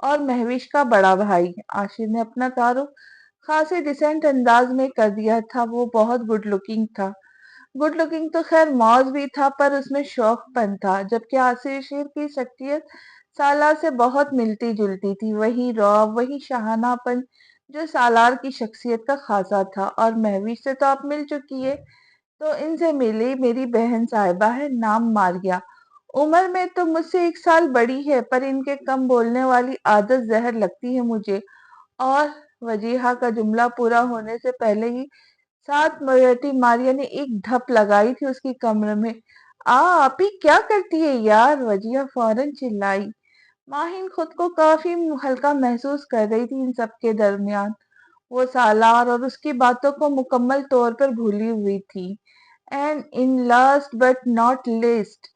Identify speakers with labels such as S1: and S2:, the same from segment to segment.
S1: اور مہوش کا بڑا بھائی۔ عاشر نے اپنا تعارف خاصے ڈیسنٹ انداز میں کر دیا تھا۔ وہ بہت گڈ لکنگ تھا۔ گڈ لکنگ تو خیر موز بھی تھا، پر اس میں شوق پن تھا، جبکہ عاشر کی شخصیت سالار سے بہت ملتی جلتی تھی۔ وہی رعب، وہی شاہانہ پن جو سالار کی شخصیت کا خاصہ تھا۔ اور مہوش سے تو آپ مل چکی ہے، تو ان سے ملی میری بہن صاحبہ ہے، نام ماریا۔ عمر میں تو مجھ سے 1 سال بڑی ہے، پر ان کے کم بولنے والی عادت زہر لگتی ہے مجھے۔ اور وجیہہ کا جملہ پورا ہونے سے پہلے ہی 7 مرتی ماریا نے ایک دھپ لگائی تھی اس کی کمر میں۔ آپ ہی کیا کرتی ہے یار، وجیہہ فوراً چلائی۔ ماہین خود کو کافی ہلکا محسوس کر رہی تھی ان سب کے درمیان۔ وہ سالار اور اس کی باتوں کو مکمل طور پر بھولی ہوئی تھی۔ And in last but not least,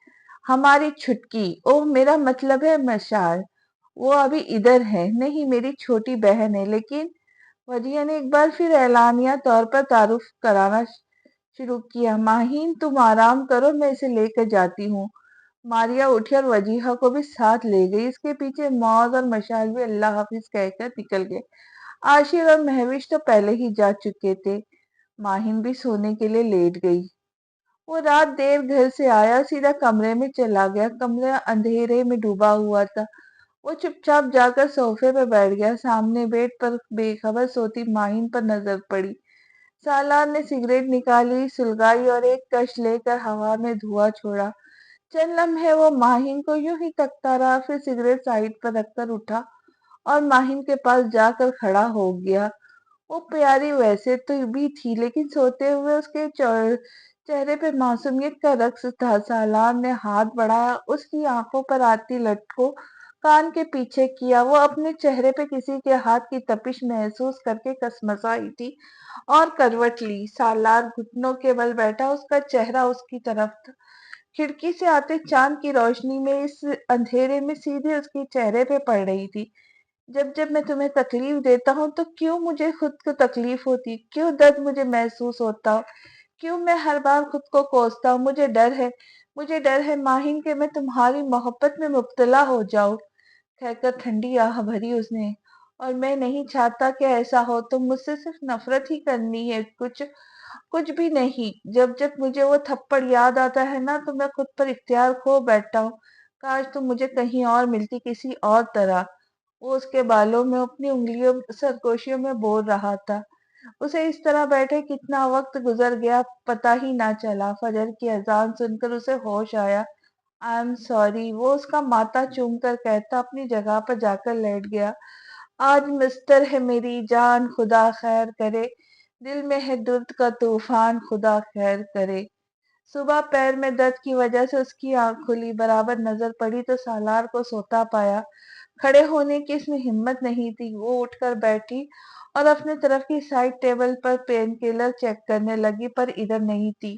S1: ہماری چھٹکی، اوہ میرا مطلب ہے مشال، وہ ابھی ادھر ہے۔ نہیں، میری چھوٹی بہن ہے، لیکن وجیہہ نے ایک بار پھر اعلانیہ طور پر تعارف کرانا شروع کیا۔ ماہین تم آرام کرو، میں اسے لے کر جاتی ہوں۔ ماریا اٹھی اور وجیہہ کو بھی ساتھ لے گئی۔ اس کے پیچھے موز اور مشال بھی اللہ حافظ کہہ کر نکل گئے۔ عاشر اور مہوش تو پہلے ہی جا چکے تھے۔ ماہین بھی سونے کے لیے لیٹ گئی۔ وہ رات دیر گھر سے آیا، سیدھا کمرے میں چلا گیا۔ کمرہ اندھیرے میں ڈوبا ہوا تھا۔ وہ چپ چاپ جا کر صوفے پہ بیٹھ گیا۔ سامنے بیڈ پر بے خبر سوتی ماہین پر نظر پڑی۔ سالار نے سگریٹ نکالی، سلگائی اور ایک کش لے کر ہوا میں دھواں چھوڑا۔ چند لمحے وہ ماہین کو یوں ہی تکتا رہا، پھر سگریٹ سائیڈ پر رکھ کر اٹھا اور ماہین کے پاس جا کر کھڑا ہو گیا۔ وہ پیاری ویسے تو بھی تھی، لیکن سوتے ہوئے اس کے چہرے پہ معصومیت کا رقص تھا۔ سالار نے ہاتھ بڑھایا، اس کی آنکھوں پر آتی لٹ کو کان کے پیچھے کیا۔ وہ اپنے چہرے پہ کسی کے ہاتھ کی تپش محسوس کر کے کسمسائی تھی اور کروٹ لی۔ سالار گھٹنوں کے بل بیٹھا، اس کا چہرہ اس کی طرف تھا۔ کھڑکی سے آتے چاند کی روشنی میں اس اندھیرے میں سیدھے اس کے چہرے پہ پڑ رہی تھی۔ جب جب میں تمہیں تکلیف دیتا ہوں تو کیوں مجھے خود کو تکلیف ہوتی، کیوں درد مجھے محسوس ہوتا، کیوں میں ہر بار خود کو کوستا ہوں؟ مجھے ڈر ہے ماہین کہ میں تمہاری محبت میں مبتلا ہو جاؤں۔ کہہ کر ٹھنڈی آہ بھری اس نے۔ اور میں نہیں چاہتا کہ ایسا ہو، تم مجھ سے صرف نفرت ہی کرنی ہے، کچھ بھی نہیں۔ جب جب مجھے وہ تھپڑ یاد آتا ہے نا، تو میں خود پر اختیار کھو بیٹھتا ہوں۔ کاش تم مجھے کہیں اور ملتی، کسی اور طرح۔ وہ اس کے بالوں میں اپنی انگلیوں سرگوشیوں میں بول رہا تھا۔ اسے اس طرح بیٹھے کتنا وقت گزر گیا پتہ ہی نہ چلا۔ فجر کی اذان سن کر اسے ہوش آیا۔ آئی ایم سوری، وہ اس کا ماتھا چوم کر کہتا اپنی جگہ پر جا کر لیٹ گیا۔ آج مستر ہے میری جان، خدا خیر کرے، دل میں ہے درد کا طوفان، خدا خیر کرے۔ صبح پیر میں درد کی وجہ سے اس کی آنکھ کھلی، برابر نظر پڑی تو سالار کو سوتا پایا۔ کھڑے ہونے کی اس میں ہمت نہیں تھی۔ وہ اٹھ کر بیٹھی اور اپنے طرف کی سائڈ ٹیبل پر پین کلر چیک کرنے لگی، پر ادھر نہیں تھی۔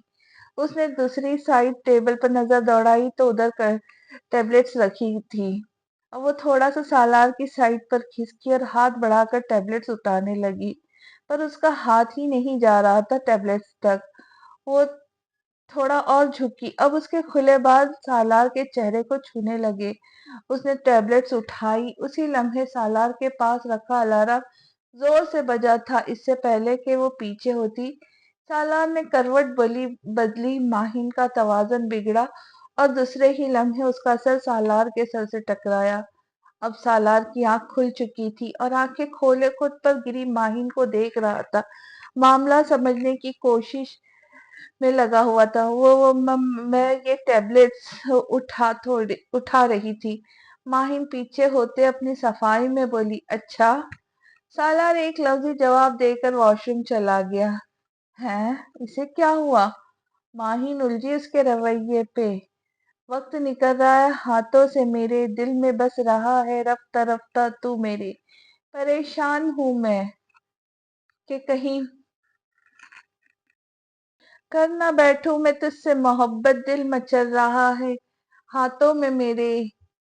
S1: اس نے دوسری سائڈ ٹیبل پر نظر دوڑائی تو ادھر ٹیبلٹس رکھی تھی۔ اب وہ تھوڑا سا سالار کی سائڈ پر کھسکی اور ہاتھ بڑھا کر ٹیبلٹس اٹھانے لگی، پر اس کا ہاتھ ہی نہیں جا رہا تھا ٹیبلٹس تک۔ وہ تھوڑا اور جھکی، اب اس کے کھلے بال سالار کے چہرے کو چھونے لگے۔ اس نے ٹیبلٹس اٹھائی، اسی لمحے سالار کے پاس رکھا الارم زور سے بجا تھا۔ اس سے پہلے کہ وہ پیچھے ہوتی، سالار نے کروٹ بدلی، ماہین کا توازن بگڑا اور دوسرے ہی لمحے اس کا سر سالار کے سر سے ٹکرایا۔ اب سالار کی آنکھ کھل چکی تھی اور آنکھیں کھولے خود پر گری ماہین کو دیکھ رہا تھا، معاملہ سمجھنے کی کوشش میں لگا ہوا تھا۔ میں یہ ٹیبلٹس اٹھا رہی تھی، ماہین پیچھے ہوتے اپنی صفائی میں بولی۔ اچھا؟ سالار ایک لفظی جواب دے کر واش روم چلا گیا۔ ہیں، اسے کیا ہوا؟ ماہین الجھی اس کے رویے پہ۔ وقت نکل رہا ہے ہاتھوں سے میرے، دل میں بس رہا ہے رفتہ رفتہ تو میرے۔ پریشان ہوں میں کہ کہیں کر نہ بیٹھوں میں تجھ سے محبت، دل مچل رہا ہے ہاتھوں میں میرے۔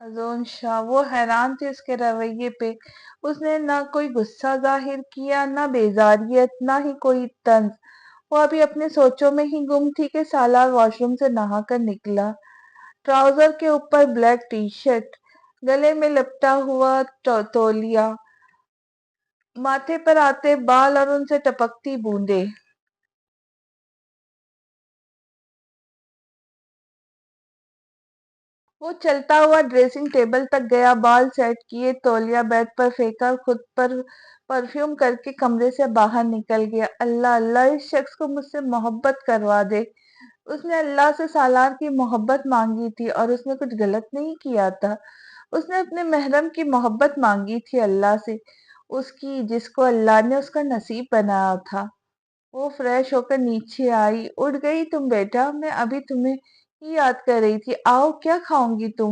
S1: ازون شاہ۔ وہ حیران تھی اس کے رویے پہ۔ اس نے نہ کوئی غصہ ظاہر کیا، نہ بیزاریت، نہ ہی کوئی طنز۔ وہ ابھی اپنے سوچوں میں ہی گم تھی کہ سالار واش روم سے نہا کر نکلا۔ ٹراؤزر کے اوپر بلیک ٹی شرٹ، گلے میں لپٹا ہوا تولیا، ماتھے پر آتے بال اور ان سے ٹپکتی بوندیں۔ وہ چلتا ہوا ڈریسنگ ٹیبل تک گیا، بال سیٹ کیے، تولیہ بیڈ پر پھینکا، خود پر پرفیوم کر کے کمرے سے باہر نکل گیا۔ اللہ اللہ، اس شخص کو مجھ سے محبت کروا دے۔ اس نے اللہ سے سالار کی محبت مانگی تھی اور اس نے کچھ غلط نہیں کیا تھا۔ اس نے اپنے محرم کی محبت مانگی تھی اللہ سے، اس کی جس کو اللہ نے اس کا نصیب بنایا تھا۔ وہ فریش ہو کر نیچے آئی۔ اٹھ گئی تم بیٹا؟ میں ابھی تمہیں ہی یاد کر رہی تھی۔ آؤ، کیا کھاؤں گی تم؟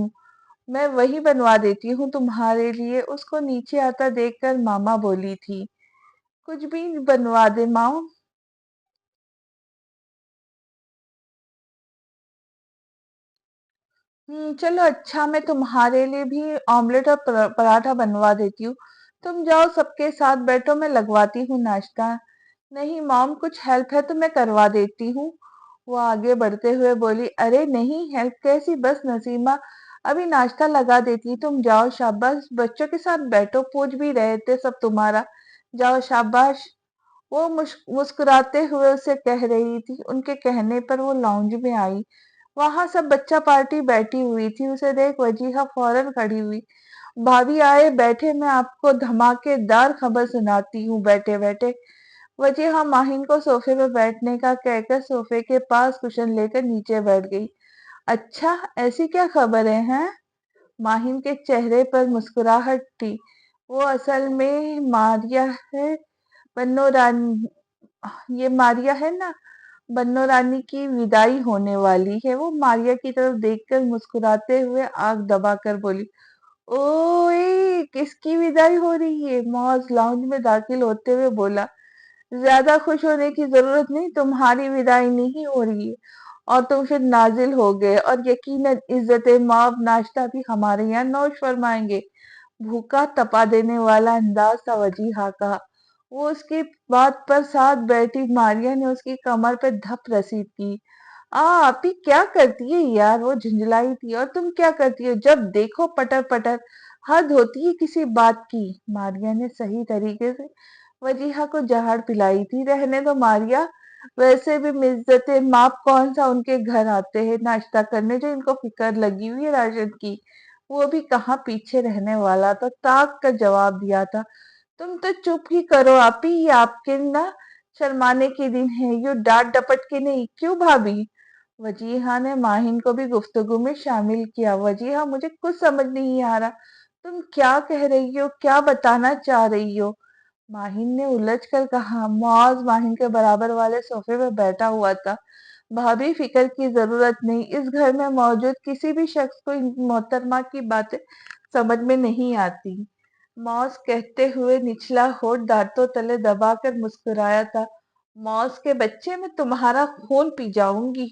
S1: میں وہی بنوا دیتی ہوں تمہارے لیے۔ اس کو نیچے آتا دیکھ کر ماما بولی تھی، کچھ بھی بنوا دے ماں۔ چلو اچھا، میں تمہارے لیے بھی آملیٹ اور پراٹھا بنوا دیتی ہوں۔ تم جاؤ، سب کے ساتھ بیٹھو، میں لگواتی ہوں ناشتہ۔ نہیں مام، کچھ ہیلپ ہے تو میں کروا دیتی ہوں۔ وہ آگے بڑھتے ہوئے بولی، ارے نہیں، ہیلپ کیسی، بس نسیمہ ابھی ناشتہ لگا دیتی، تم جاؤ۔ شاباش، بچوں کے ساتھ بیٹھو، پوچھ بھی رہے تھے سب تمہارا، جاؤ شاباش۔ وہ مسکراتے ہوئے اسے کہہ رہی تھی۔ ان کے کہنے پر وہ لاؤنج میں آئی۔ وہاں سب بچہ پارٹی بیٹھی ہوئی تھی۔ اسے دیکھ وجیہہ فوراً کھڑی ہوئی۔ بھابھی آئے، بیٹھے، میں آپ کو دھماکے دار خبر سناتی ہوں، بیٹھے بیٹھے۔ وجیہہ ماہین کو صوفے پہ بیٹھنے کا کہہ کر صوفے کے پاس کشن لے کر نیچے بیٹھ گئی۔ اچھا، ایسی کیا خبریں ہیں؟ ماہین کے چہرے پر مسکراہٹ تھی۔ وہ اصل میں ماریا ہے، بنو رانی، یہ ماریا ہے نا، بنو رانی کی وداعی ہونے والی ہے۔ وہ ماریا کی طرف دیکھ کر مسکراتے ہوئے آنکھ دبا کر بولی، اوئے، کس کی وداعی ہو رہی ہے؟ معاذ لاؤنج میں داخل ہوتے ہوئے بولا، زیادہ خوش ہونے کی ضرورت نہیں، تمہاری وداعی نہیں ہو رہی ہے۔ اور تم پھر نازل ہو گئے اور یقیناً عزت مآب ناشتہ بھی ہمارے یہاں نوش فرمائیں گے۔ بھوکا تپا دینے والا انداز تھا وجیہہ کا۔ وہ اس کی بات پر ساتھ بیٹھی ماریا نے اس کی کمر پہ دھپ رسید کی۔ آپی کیا کرتی ہے یار؟ وہ جھنجھلائی تھی۔ اور تم کیا کرتی ہو؟ جب دیکھو پٹر پٹر، حد ہوتی ہے کسی بات کی۔ ماریا نے صحیح طریقے سے وجیہہ کو جہاڑ پلائی تھی۔ رہنے دو ماریا، ویسے بھی عزت مآب کون سا ان کے گھر آتے ہیں ناشتہ کرنے جو ان کو فکر لگی ہوئی ہے راشن کی؟ وہ بھی کہاں پیچھے رہنے والا تھا، طاق کا جواب دیا تھا۔ تم تو چپ ہی کرو آپی، یہ آپ کے نا شرمانے کے دن ہے، یوں ڈانٹ ڈپٹ کے نہیں، کیوں بھابھی؟ وجیہہ نے ماہین کو بھی گفتگو میں شامل کیا۔ وجیہہ، مجھے کچھ سمجھ نہیں آ رہا، تم کیا کہہ رہی ہو، کیا بتانا چاہ رہی ہو؟ ماہین نے الجھ کر کہا۔ معاذ ماہین کے برابر والے صوفے پہ بیٹھا ہوا تھا۔ بھابھی فکر کی ضرورت نہیں، اس گھر میں موجود کسی بھی شخص کو ان محترمہ کی باتیں سمجھ میں نہیں آتی۔ معاذ کہتے ہوئے نچلا ہونٹ دانتوں تلے دبا کر مسکرایا تھا۔ معاذ کے بچے، میں تمہارا خون پی جاؤں گی۔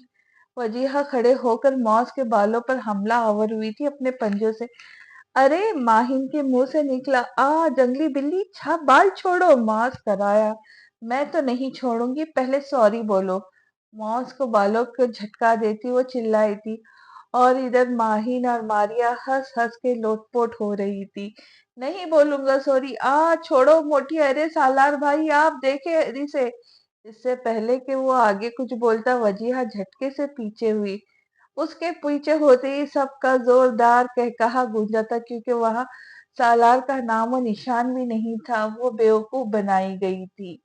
S1: وجیہہ کھڑے ہو کر معاذ کے بالوں پر حملہ آور ہوئی تھی اپنے پنجوں سے۔ ارے! ماہین کے منہ سے نکلا، جنگلی بلی، بال چھوڑو۔ معاذ کرایا، میں تو نہیں چھوڑوں گی، پہلے سوری بولو۔ معاذ کو بالوں کو جھٹکا دیتی وہ چلائی تھی اور ادھر ماہین اور ماریا ہنس ہنس کے لوٹ پوٹ ہو رہی تھی۔ نہیں بولوں گا سوری، چھوڑو موٹی، ارے سالار بھائی آپ دیکھیں ہری سے۔ اس سے پہلے کہ وہ آگے کچھ بولتا وجیہہ جھٹکے سے پیچھے ہوئی۔ اس کے پیچھے ہوتے ہی سب کا زوردار قہقہا گونجا تھا، کیونکہ وہاں سالار کا نام و نشان بھی نہیں تھا۔ وہ بیوقوف بنائی گئی تھی۔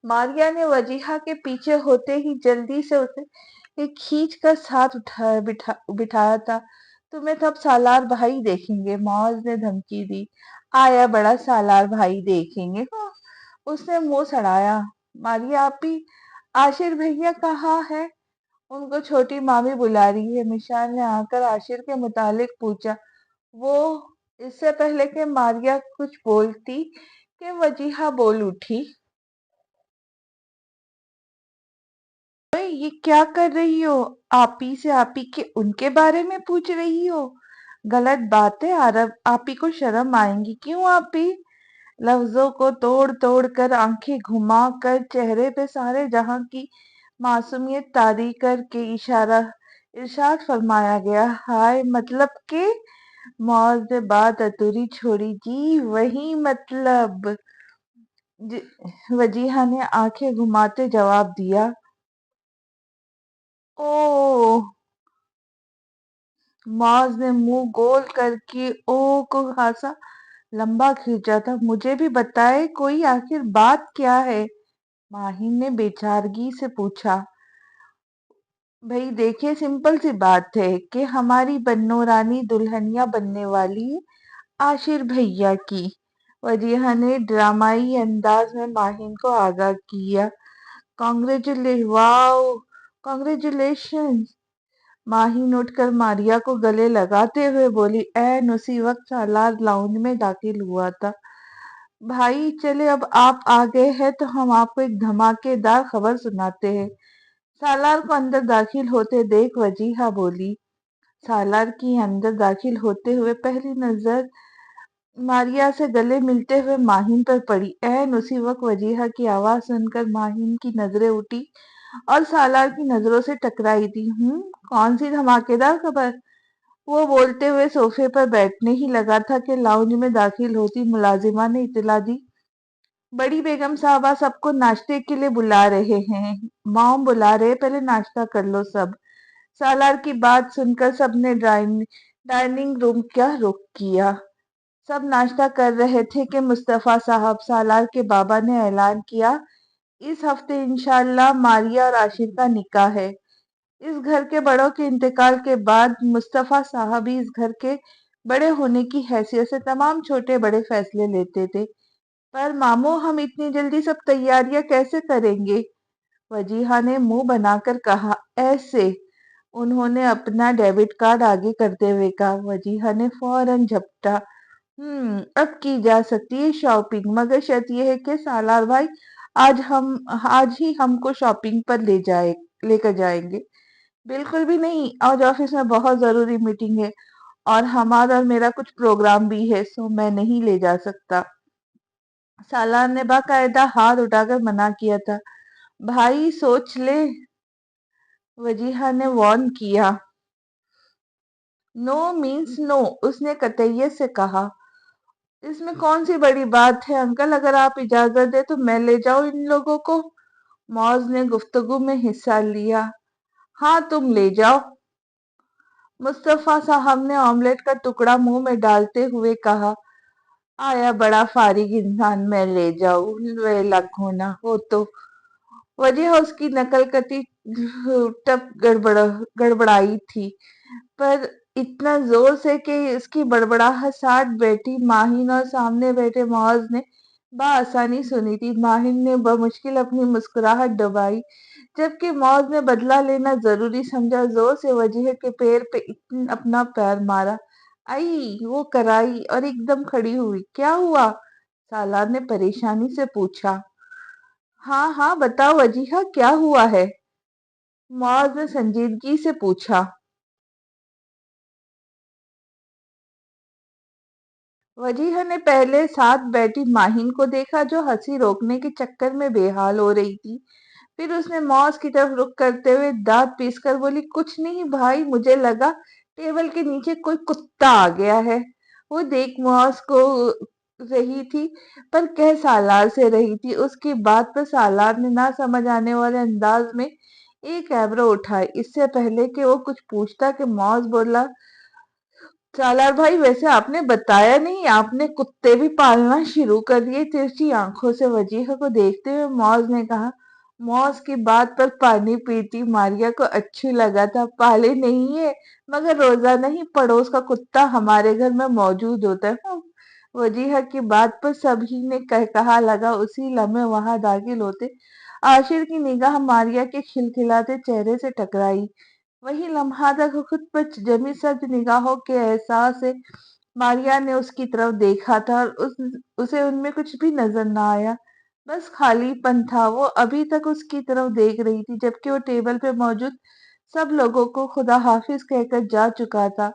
S1: ماریا نے وجیہہ کے پیچھے ہوتے ہی جلدی سے اسے کھینچ کر ساتھ بٹھایا تھا۔ تمہیں تو اب سالار بھائی دیکھیں گے، معاذ نے دھمکی دی۔ آیا بڑا سالار بھائی دیکھیں گے، ہاں۔ اس نے منہ سڑایا۔ ماریا آپی، عاشر بھیا کہاں ہے؟ ان کو چھوٹی مامی بلا رہی ہے، مشال نے آ کر عاشر کے متعلق پوچھا۔ وہ، اس سے پہلے کہ ماریا کچھ بولتی کہ وجیہہ بول اٹھی، اوئے، یہ کیا کر رہی ہو؟ آپی سے آپی کے ان کے بارے میں پوچھ رہی ہو؟ غلط بات ہے عرب، آپی کو شرم آئیں گی۔ کیوں آپی؟ لفظوں کو توڑ توڑ کر، آنکھیں گھما کر، چہرے پہ سارے جہاں کی معصومیت طاری کر کے ارشاد فرمایا گیا، ہائے، مطلب کہ معاذ نے بات ادھوری چھوڑی، جی وہی مطلب، وجیہہ نے آنکھیں گھماتے جواب دیا۔ اوہ! معاذ نے منہ گول کر کے او کو خاصا لمبا کھینچا تھا۔ مجھے بھی بتائے کوئی، آخر بات کیا ہے؟ ماہین نے بے چارگی سے پوچھا۔ بھئی دیکھیے، سمپل سی بات ہے کہ ہماری بنو رانی دلہنیا بننے والی عاشر بھیا کی۔ وجیہہ نے ڈرامائی انداز میں ماہین کو آگاہ کیا۔ واو، کانگریچولیشنز! ماہین اٹھ کر ماریا کو گلے لگاتے ہوئے بولی۔ عین اسی وقت سالار لاؤنج میں داخل ہوا تھا۔ بھائی چلے، اب آپ آ گئے ہیں تو ہم آپ کو ایک دھماکے دار خبر سناتے ہیں۔ سالار کو اندر داخل ہوتے دیکھ وجیہہ بولی۔ سالار کی اندر داخل ہوتے ہوئے پہلی نظر ماریا سے گلے ملتے ہوئے ماہین پر پڑی۔ عین اسی وقت وجیہہ کی آواز سن کر ماہین کی نظریں اٹھی اور سالار کی نظروں سے ٹکرائی تھی۔ کون سی دھماکے دار خبر؟ وہ بولتے ہوئے صوفے پر بیٹھنے ہی لگا تھا کہ لاؤنج میں داخل ہوتی ملازمہ نے اطلاع دی۔ بڑی بیگم صاحبہ سب کو ناشتے کے لیے بلا رہے ہیں، مام بلا رہے، پہلے ناشتہ کر لو سب۔ سالار کی بات سن کر سب نے ڈائننگ روم کا رخ کیا۔ سب ناشتہ کر رہے تھے کہ مصطفیٰ صاحب، سالار کے بابا، نے اعلان کیا، اس ہفتے انشاءاللہ ماریا اور عاشر کا نکاح ہے۔ اس گھر کے بڑوں کے انتقال کے بعد مصطفیٰ صاحب ہی اس گھر کے بڑے ہونے کی حیثیت سے تمام چھوٹے بڑے فیصلے لیتے تھے۔ پر ماموں، ہم اتنی جلدی سب تیاریاں کیسے کریں گے؟ وجیہہ نے منہ بنا کر کہا۔ ایسے؟ انہوں نے اپنا ڈیبٹ کارڈ آگے کرتے ہوئے کہا۔ وجیہہ نے فوراً جھپٹا۔ اب کی جا سکتی ہے شاپنگ، مگر شرط یہ ہے کہ سالار بھائی آج ہی ہم کو شاپنگ پر لے کر جائیں گے۔ بالکل بھی نہیں، آج آفس میں بہت ضروری میٹنگ ہے اور ہمارا اور میرا کچھ پروگرام بھی ہے، سو میں نہیں لے جا سکتا۔ سالار نے باقاعدہ ہاتھ اٹھا کر منع کیا تھا۔ بھائی سوچ لے، وجیہہ نے وارن کیا۔ نو مینس نو، اس نے قطعیت سے کہا۔ اس میں کون سی بڑی بات ہے انکل، اگر آپ اجازت دیں تو میں لے جاؤں ان لوگوں کو۔ معاذ نے گفتگو میں حصہ لیا۔ ہاں تم لے جاؤ، مصطفیٰ صاحب نے آملیٹ کا ٹکڑا منہ میں ڈالتے ہوئے کہا۔ آیا بڑا فارغ انسان، میں لے جاؤں، لک ہونا ہو تو۔ وجہ اس کی نقل کتی ٹپ گڑبڑائی تھی، پر اتنا زور سے کہ اس کی بڑبڑاہٹ ساتھ بیٹھی ماہین اور سامنے بیٹھے معاذ نے بآسانی سنی تھی۔ ماہین نے بمشکل اپنی مسکراہٹ دبائی، جبکہ معاذ نے بدلہ لینا ضروری سمجھا۔ زور سے وجیہہ کے پیر پہ اپنا پیر مارا۔ آئی! وہ کرائی اور ایک دم کھڑی ہوئی۔ کیا ہوا؟ سالار نے پریشانی سے پوچھا۔ ہاں ہاں بتاؤ وجیہہ، کیا ہوا ہے؟ معاذ نے سنجیدگی سے پوچھا۔ وجیہہ نے پہلے ساتھ بیٹھی ماہین کو دیکھا، جو ہنسی روکنے کے چکر میں بے حال ہو رہی تھی۔ پھر اس نے معاذ کی طرف رخ کرتے ہوئے دانت پیس کر بولی۔ کچھ نہیں بھائی، مجھے لگا ٹیبل کے نیچے کوئی کتا آ گیا ہے۔ وہ دیکھ معاذ کو رہی تھی، پر کہہ سالار سے رہی تھی۔ اس کی بات پر سالار نے نہ سمجھ آنے والے انداز میں ایک ایبرو اٹھائی۔ اس سے پہلے کہ وہ کچھ پوچھتا کہ معاذ بولا۔ سالار بھائی، ویسے آپ نے بتایا نہیں، آپ نے کتے بھی پالنا شروع کر دیے؟ ترچھی آنکھوں سے وجیہہ کو دیکھتے ہوئے معاذ نے کہا۔ معاذ کی بات پر پانی پیتی ماریا کو اچھی لگا تھا۔ پالے نہیں ہے، مگر روزانہ ہی پڑوس کا کتا ہمارے گھر میں موجود ہوتا ہے۔ وجیہہ کی بات پر سبھی نے کہا لگا۔ اسی لمحے وہاں داخل ہوتے عاشر کی نگاہ ماریا کے کھلکھلاتے چہرے سے ٹکرائی۔ وہی لمحہ تک خود پر جمی سرد نگاہوں کے احساس سے ماریا نے اس کی طرف دیکھا تھا اور اسے ان میں کچھ بھی نظر نہ آیا، بس خالی پن تھا۔ وہ ابھی تک اس کی طرف دیکھ رہی تھی، جبکہ وہ ٹیبل پہ موجود سب لوگوں کو خدا حافظ کہہ کر جا چکا تھا۔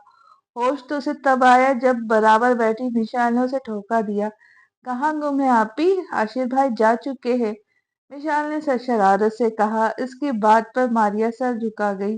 S1: ہوش تو اسے تب آیا جب برابر بیٹھی مشال نے اسے ٹھوکا دیا۔ کہاں گم ہے آپی؟ عاشر بھائی جا چکے ہیں، مشال نے شرارت سے کہا۔ اس کی بات پر ماریا سر جھکا گئی۔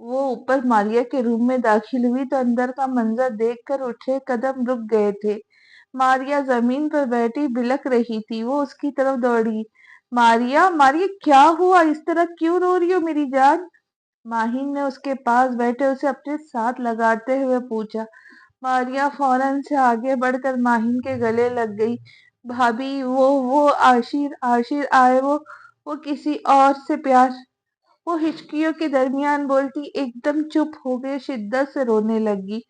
S1: وہ اوپر ماریا کے روم میں داخل ہوئی تو اندر کا منظر دیکھ کر اٹھے قدم رک گئے تھے۔ ماریا زمین پر بیٹھی بلک رہی تھی، وہ اس کی طرف دوڑی۔ ماریا ماریا کیا ہوا؟ اس طرح کیوں رو رہی ہو میری جان؟ ماہین نے اس کے پاس بیٹھے اسے اپنے ساتھ لگاتے ہوئے پوچھا۔ ماریا فوراً سے آگے بڑھ کر ماہین کے گلے لگ گئی۔ بھابھی وہ عاشر آئے، وہ کسی اور سے پیار۔ وہ ہچکیوں کے درمیان بولتی ایک دم چپ ہو گئی، شدت سے رونے لگی۔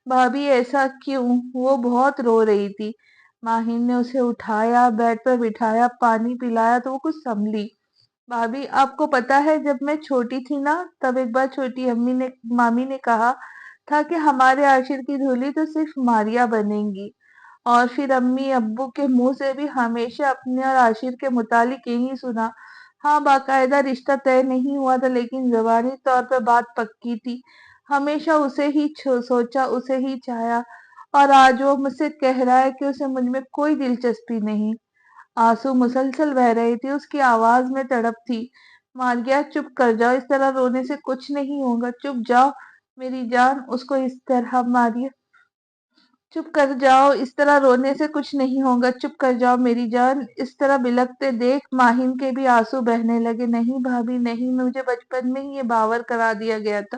S1: بھابھی ایسا کیوں؟ وہ بہت رو رہی تھی۔ ماہین نے اسے اٹھایا، بیڈ پر بٹھایا، پانی پلایا تو وہ کچھ سنبھلی۔ بھابھی آپ کو پتا ہے جب میں چھوٹی تھی نا، تب ایک بار چھوٹی مامی نے کہا تھا کہ ہمارے عاشر کی دھولی تو صرف ماریا بنے گی، اور پھر امی ابو کے منہ سے بھی ہمیشہ اپنے اور عاشر کے متعلق یہی سنا۔ ہاں باقاعدہ رشتہ طے نہیں ہوا تھا لیکن زبانی طور پر بات پکی تھی۔ ہمیشہ اسے ہی سوچا، اسے ہی چاہا، اور آج وہ مجھ سے کہہ رہا ہے کہ اسے مجھ میں کوئی دلچسپی نہیں۔ آنسو مسلسل بہہ رہی تھی، اس کی آواز میں تڑپ تھی۔ ماریا چپ کر جاؤ، اس طرح رونے سے کچھ نہیں ہوگا، چپ جاؤ میری جان۔ اس کو اس طرح ماریا چپ کر جاؤ، اس طرح رونے سے کچھ نہیں ہوگا، چپ کر جاؤ میری جان۔ اس طرح بلکتے دیکھ ماہین کے بھی آنسو بہنے لگے۔ نہیں بھابھی نہیں، مجھے بچپن میں ہی یہ باور کرا دیا گیا تھا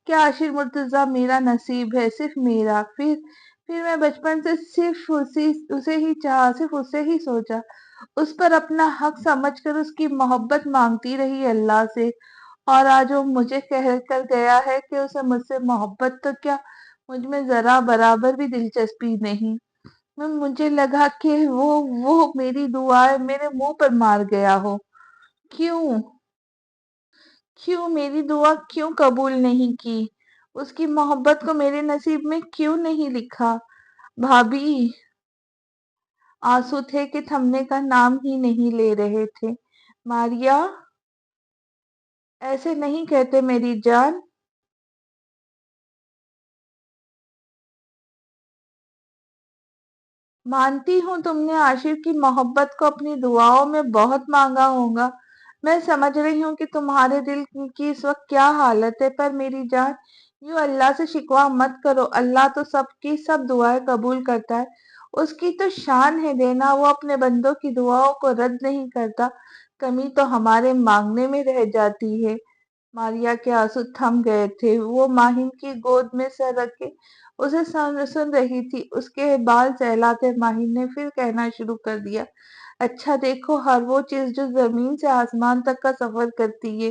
S1: کہ عاشر مرتضیٰ میرا نصیب ہے، صرف میرا۔ پھر میں بچپن سے صرف اسے ہی چاہا، صرف اسے ہی سوچا، اس پر اپنا حق سمجھ کر اس کی محبت مانگتی رہی اللہ سے، اور آج وہ مجھے کہہ کر گیا ہے کہ اسے مجھ سے محبت تو کیا، مجھ میں ذرا برابر بھی دلچسپی نہیں۔ مجھے لگا کہ وہ میری دعائیں میرے منہ پر مار گیا ہو۔ کیوں میری دعا کیوں قبول نہیں کی؟ اس کی محبت کو میرے نصیب میں کیوں نہیں لکھا؟ بھابھی آنسو تھے کہ تھمنے کا نام ہی نہیں لے رہے تھے۔ ماریا ایسے نہیں کہتے میری جان۔ مانتی ہوں تم نے عاشر کی محبت کو اپنی دعاؤں میں بہت مانگا ہوگا، میں سمجھ رہی ہوں کہ تمہارے دل کی اس وقت کیا حالت ہے، پر میری جان یوں اللہ سے شکوہ مت کرو، اللہ تو سب کی سب دعائیں قبول کرتا ہے، اس کی تو شان ہے دینا، وہ اپنے بندوں کی دعاؤں کو رد نہیں کرتا، کمی تو ہمارے مانگنے میں رہ جاتی ہے۔ ماریا کے آنسو تھم گئے تھے، وہ ماہین کی گود میں سر رکھے اسے سن رہی تھی۔ اس کے بال سہلاتے ماہین نے پھر کہنا شروع کر دیا۔ اچھا دیکھو، ہر وہ چیز جو زمین سے آسمان تک کا سفر کرتی ہے،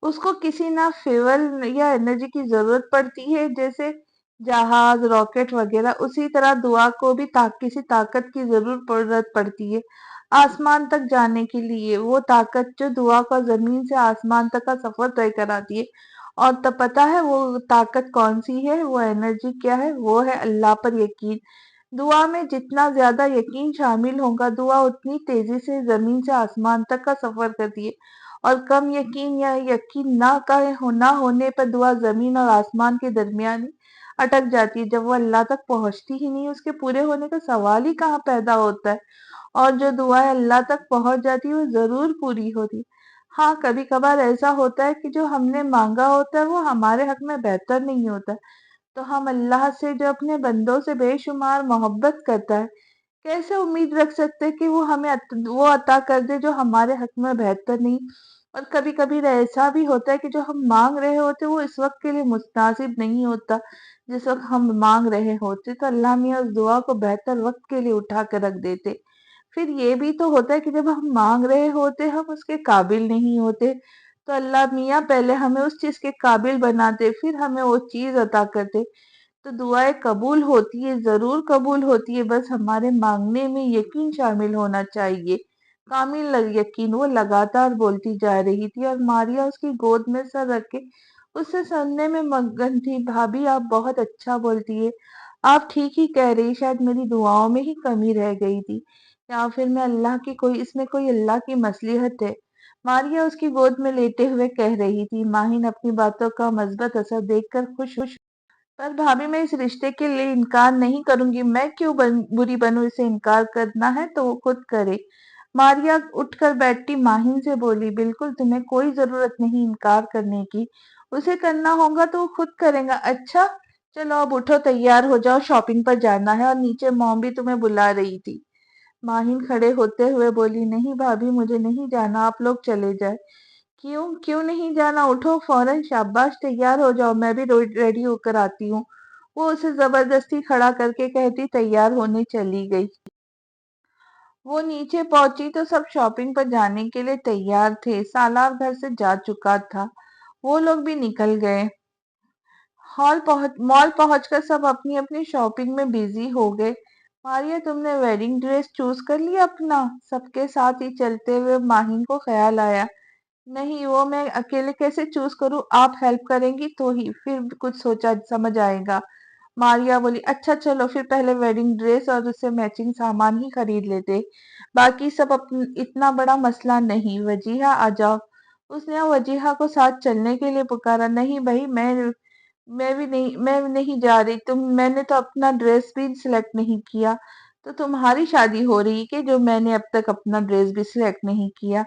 S1: اس کو کسی نہ فیول یا انرجی کی ضرورت پڑتی ہے، جیسے جہاز، راکٹ وغیرہ، اسی طرح دعا کو بھی کسی طاقت کی ضرورت پڑتی ہے آسمان تک جانے کے لیے، وہ طاقت جو دعا کا زمین سے آسمان تک کا سفر طے کراتی ہے۔ اور تب پتا ہے وہ طاقت کون سی ہے، وہ انرجی کیا ہے؟ وہ ہے اللہ پر یقین۔ دعا میں جتنا زیادہ یقین شامل ہوگا، دعا اتنی تیزی سے زمین سے آسمان تک کا سفر کرتی ہے، اور کم یقین یا یقین نہ ہونے پر دعا زمین اور آسمان کے درمیان ہی اٹک جاتی ہے۔ جب وہ اللہ تک پہنچتی ہی نہیں، اس کے پورے ہونے کا سوال ہی کہاں پیدا ہوتا ہے، اور جو دعائیں اللہ تک پہنچ جاتی ہے وہ ضرور پوری ہوتی۔ ہاں کبھی کبھار ایسا ہوتا ہے کہ جو ہم نے مانگا ہوتا ہے وہ ہمارے حق میں بہتر نہیں ہوتا، تو ہم اللہ سے جو اپنے بندوں سے بے شمار محبت کرتا ہے، کیسے امید رکھ سکتے کہ وہ ہمیں وہ عطا کر دے جو ہمارے حق میں بہتر نہیں؟ اور کبھی کبھی ایسا بھی ہوتا ہے کہ جو ہم مانگ رہے ہوتے وہ اس وقت کے لیے متناسب نہیں ہوتا جس وقت ہم مانگ رہے ہوتے، تو اللہ میاں اس دعا کو بہتر وقت کے لیے اٹھا کر رکھ دیتے۔ پھر یہ بھی تو ہوتا ہے کہ جب ہم مانگ رہے ہوتے ہم اس کے قابل نہیں ہوتے، تو اللہ میاں پہلے ہمیں اس چیز کے قابل بناتے، پھر ہمیں وہ چیز عطا کرتے۔ تو دعائیں قبول ہوتی ہے، ضرور قبول ہوتی ہے، بس ہمارے مانگنے میں یقین شامل ہونا چاہیے، کامل یقین۔ وہ لگاتار بولتی جا رہی تھی اور ماریا اس کی گود میں سر رکھ کے اس سے سننے میں مگن تھی۔ بھابھی آپ بہت اچھا بولتی ہے، آپ ٹھیک ہی کہہ رہی، شاید میری دعاؤں میں ہی کمی رہ گئی تھی، یا پھر میں اللہ کی اس میں کوئی اللہ کی مصلحت ہے، ماریا اس کی گود میں لیٹے ہوئے کہہ رہی تھی۔ ماہین اپنی باتوں کا مثبت اثر دیکھ کر خوش پر بھابھی میں اس رشتے کے لیے انکار نہیں کروں گی، میں کیوں بری بنوں، اسے انکار کرنا ہے تو وہ خود کرے۔ ماریا اٹھ کر بیٹھی ماہین سے بولی، بالکل تمہیں کوئی ضرورت نہیں انکار کرنے کی، اسے کرنا ہوگا تو وہ خود کرے گا۔ اچھا چلو اب اٹھو، تیار ہو جاؤ، شاپنگ پر جانا ہے، اور نیچے موم بھی تمہیں بلا رہی تھی۔ ماہین کھڑے ہوتے ہوئے بولی، نہیں بھابھی، مجھے نہیں جانا، آپ لوگ چلے جائیں۔ کیوں کیوں نہیں جانا؟ اٹھو فوراً، شاباش، تیار ہو جاؤ، میں بھی ریڈی ہو کر آتی ہوں۔ وہ اسے زبردستی کھڑا کر کے کہتی تیار ہونے چلی گئی۔ وہ نیچے پہنچی تو سب شاپنگ پر جانے کے لیے تیار تھے۔ سالار گھر سے جا چکا تھا، وہ لوگ بھی نکل گئے۔ مال پہنچ کر سب اپنی اپنی شاپنگ میں بیزی ہو گئے۔ ماریا، تم نے ویڈنگ ڈریس چوز کر لیا اپنا؟ سب کے ساتھ ہی چلتے ہوئے ماہین کو خیال آیا۔ نہیں، وہ میں اکیلے کیسے چوز کروں، آپ ہیلپ کریں گی تو ہی پھر کچھ سوچا سمجھ آئے گا۔ ماریا بولی، اچھا چلو پھر پہلے ویڈنگ ڈریس اور اس سے میچنگ سامان ہی خرید لیتے، باقی سب اتنا بڑا مسئلہ نہیں۔ وجیہہ آ جاؤ۔ اس نے وجیہہ کو ساتھ چلنے کے لیے پکارا۔ نہیں بھائی، میں نہیں جا رہی، میں نے تو اپنا ڈریس بھی سلیکٹ نہیں کیا۔ تو تمہاری شادی ہو رہی کہ جو میں نے اب تک اپنا ڈریس بھی سلیکٹ نہیں کیا؟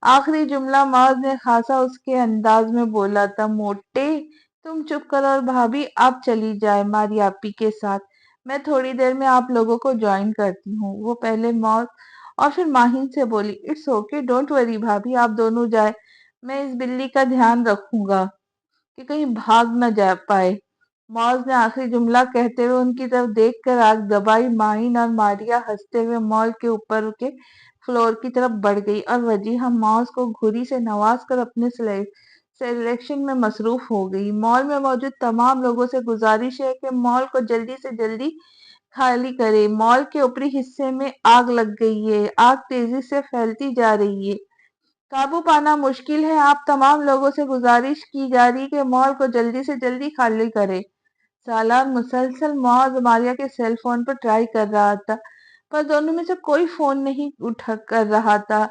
S1: آخری جملہ معاذ نے خاصا اس کے انداز میں بولا تھا۔ موٹے، تم چپ کرو اور بھابھی آپ چلی جائیں ماریا آپی کے ساتھ، میں تھوڑی دیر میں آپ لوگوں کو جوائن کرتی ہوں۔ وہ پہلے معاذ اور پھر ماہین سے بولی، اٹس اوکے، ڈونٹ وری بھابھی، آپ دونوں جائیں، میں اس بلی کا دھیان رکھوں گا کہ کہیں بھاگ نہ جا پائے۔ معاذ نے آخری جملہ کہتے ہوئے ان کی طرف دیکھ کر آنکھ دبائی۔ ماہین اور ماریا ہنستے ہوئے مال کے اوپر کے فلور کی طرف بڑھ گئی اور وجیہہ معاذ کو گھڑی سے نواز کر اپنے سلیکشن میں مصروف ہو گئی۔ مال میں موجود تمام لوگوں سے گزارش ہے کہ مال کو جلدی سے جلدی خالی کرے، مال کے اوپری حصے میں آگ لگ گئی ہے، آگ تیزی سے پھیلتی جا رہی ہے، قابو پانا مشکل ہے، آپ تمام لوگوں سے گزارش کی جا رہی کہ مال کو جلدی سے جلدی خالی کرے۔ سالار مسلسل معاذ اور ماریا کے سیل فون پر ٹرائی کر رہا تھا، پر دونوں میں سے کوئی فون نہیں اٹھا کر رہا تھا۔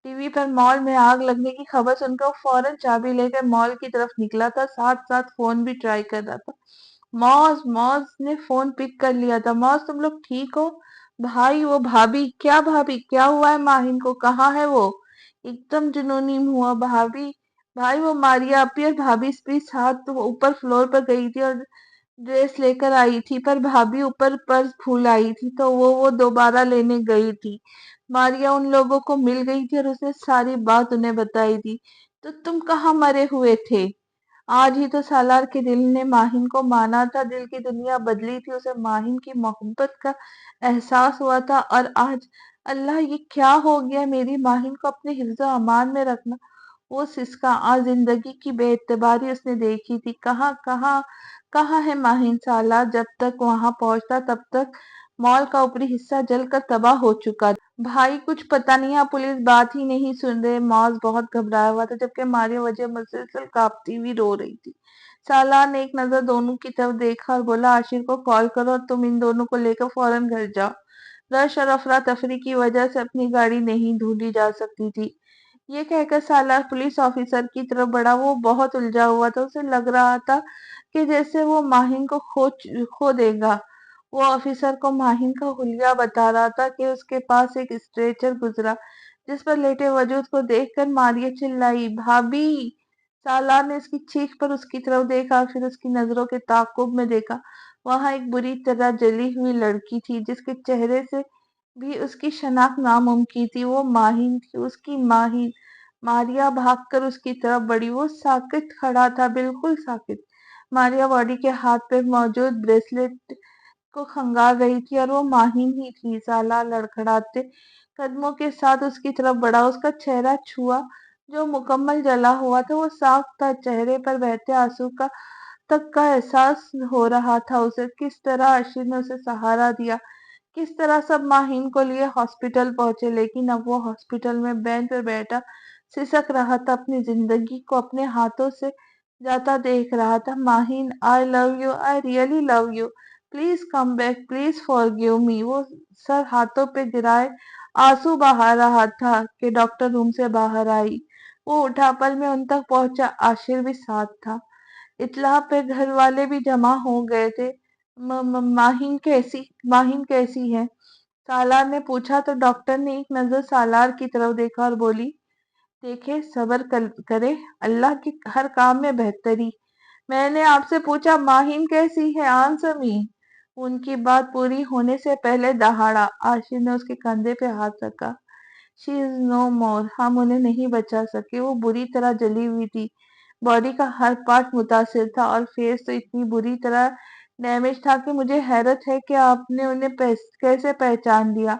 S1: ٹی وی پر مال میں آگ لگنے کی خبر سن کر فوراً چابی لے کر مال کی طرف نکلا تھا، ساتھ ساتھ فون بھی ٹرائی کر رہا تھا۔ معاذ نے فون پک کر لیا تھا۔ معاذ، تم لوگ ٹھیک ہو؟ بھائی، وہ بھابھی کیا ہوا ہے ماہین کو، کہاں ہے وہ؟ ایک دم جنونی ہوا بھائی، وہ ماریا اپی اور بھابھی بھی ساتھ اوپر فلور پر گئی تھی اور ڈریس لے کر آئی تھی، پر بھابھی اوپر پرس بھول آئی تھی تو وہ دوبارہ لینے گئی تھی۔ ماریا ان لوگوں کو مل گئی تھی اور اس نے ساری بات انہیں بتائی تھی۔ تو تم کہاں مرے ہوئے تھے؟ آج ہی تو سالار کے دل نے ماہین کو مانا تھا، دل کی دنیا بدلی تھی، اسے ماہین کی محبت کا احساس ہوا تھا، اور آج اللہ، یہ کیا ہو گیا؟ میری ماہین کو اپنے حفظ و امان میں رکھنا۔ وہ سسکا، آج زندگی کی بے اعتباری اس نے دیکھی تھی۔ کہاں ہے ماہین؟ سالار جب تک وہاں پہنچتا تب تک مال کا اوپری حصہ جل کر تباہ ہو چکا تھا۔ بھائی، کچھ پتا نہیں، آپ پولیس بات ہی نہیں سن رہے۔ معاذ بہت گھبرایا ہوا تھا، جبکہ ماریا وجہ مسلسل کانپتی ہوئی رو رہی تھی۔ سالار نے ایک نظر دونوں کی طرف دیکھا اور بولا، عاشر کو کال کرو اور تم ان دونوں کو لے کر فوراً گھر جاؤ۔ رش اور افراتفری کی وجہ سے اپنی گاڑی نہیں ڈھونڈی جا سکتی تھی۔ یہ کہہ کر سالار پولیس آفیسر کی طرف بڑھا۔ وہ بہت الجھا ہوا تھا، اسے لگ رہا تھا کہ جیسے وہ ماہین کو کھو دے گا۔ وہ آفیسر کو ماہین کا حلیہ بتا رہا تھا کہ اس کے پاس ایک اسٹریچر گزرا، جس پر لیٹے وجود کو دیکھ کر ماریا چلائی، بھابھی! سالار نے اس کی چیخ پر اس کی طرف دیکھا، پھر اس کی نظروں کے تعاقب میں دیکھا۔ وہاں ایک بری طرح جلی ہوئی لڑکی تھی، جس کے چہرے سے بھی اس کی شناخت ناممکن تھی۔ وہ ماہین تھی، اس کی ماہین۔ ماریا بھاگ کر اس کی طرف بڑھی۔ وہ ساکت کھڑا تھا، بالکل ساکت۔ ماریا باڈی کے ہاتھ پہ موجود بریسلٹ کو کھنگال رہی تھی، اور وہ ماہین ہی تھی۔ سالار لڑکھڑاتے قدموں کے ساتھ اس کی طرف بڑھا، اس کا چہرہ چھوا جو مکمل جلا ہوا تھا۔ وہ صاف تھا، چہرے پر بہتے آنسو تک کا احساس ہو رہا تھا اسے۔ کس طرح عاشر نے اسے سہارا دیا، کس طرح سب ماہین کو لیے ہاسپٹل پہنچے، لیکن اب وہ ہاسپٹل میں بینچ پر بیٹھا سسک رہا تھا، اپنی زندگی کو اپنے ہاتھوں سے جاتا دیکھ رہا تھا۔ Maheen, I love you, I really love you, please come back, please forgive me. وہ سر ہاتھوں پہ گرائے آنسو بہا رہا تھا کہ ڈاکٹر روم سے باہر آئی۔ وہ اٹھا، پل میں ان تک پہنچا، عاشر بھی ساتھ تھا۔ اطلاع پہ گھر والے بھی جمع ہو گئے تھے۔ ماہین کیسی ہے؟ سالار نے پوچھا تو ڈاکٹر نے ایک نظر سالار کی طرف دیکھا اور بولی، دیکھے صبر کرے اللہ کی ہر کام میں بہتری۔ میں نے آپ سے پوچھا ماہین کیسی ہے، آنسر می۔ ان کی بات پوری ہونے سے پہلے دہاڑا عاشر نے اس کے کندھے پہ ہاتھ رکھا۔ شی از نو مور، ہم انہیں نہیں بچا سکے، وہ بری طرح جلی ہوئی تھی، باڈی کا ہر پارٹ متاثر تھا اور فیس تو اتنی بری طرح ڈیمیج تھا کہ مجھے حیرت ہے کہ آپ نے انہیں کیسے پہچان لیا۔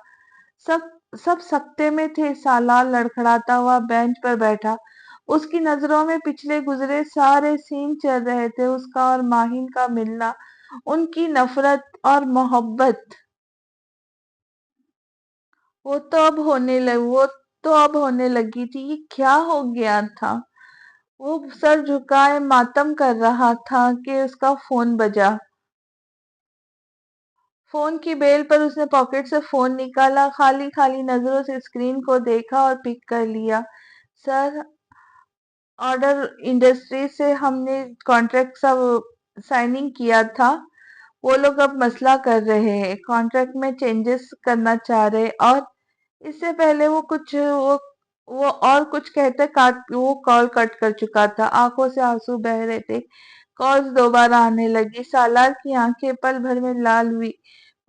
S1: سب سب سکتے میں تھے۔ سالار لڑکھڑاتا ہوا بینچ پر بیٹھا، اس کی نظروں میں پچھلے گزرے سارے سین چل رہے تھے، اس کا اور ماہین کا ملنا، ان کی نفرت اور محبت۔ وہ تو اب ہونے لگی تھی۔ یہ کیا ہو گیا تھا؟ وہ سر جھکائے ماتم کر رہا تھا کہ اس کا فون بجا۔ فون کی بیل پر اس نے پاکٹ سے فون نکالا، خالی خالی نظروں سے اسکرین کو دیکھا اور پک کر لیا۔ سر، آرڈر انڈسٹریز سے ہم نے کانٹریکٹ سائننگ کیا تھا، وہ لوگ اب مسئلہ کر رہے ہیں، کانٹریکٹ میں چینجز کرنا چاہ رہے، اور اس سے پہلے وہ اور کچھ کہتے وہ کال کٹ کر چکا تھا۔ آنکھوں سے آنسو بہہ رہے تھے۔ کالز دوبارہ آنے لگی۔ سالار کی آنکھیں پل بھر میں لال ہوئی۔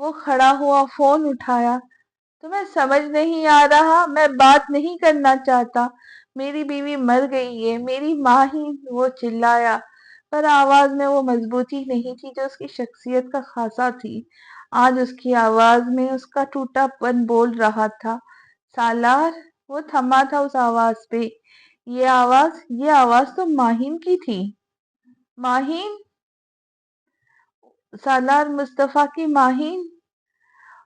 S1: وہ کھڑا ہوا، فون اٹھایا۔ تمہیں سمجھ نہیں آ رہا، میں بات نہیں کرنا چاہتا، میری بیوی مر گئی ہے، میری ماں ہی، وہ چلایا، پر آواز میں وہ مضبوطی نہیں تھی جو اس کی شخصیت کا خاصہ تھی۔ آج اس کی آواز میں اس کا ٹوٹا پن بول رہا تھا۔ سالار، وہ تھما تھا اس آواز پہ۔ یہ آواز تو ماہین کی تھی۔ ماہین؟ سالار، مصطفیٰ کی ماہین؟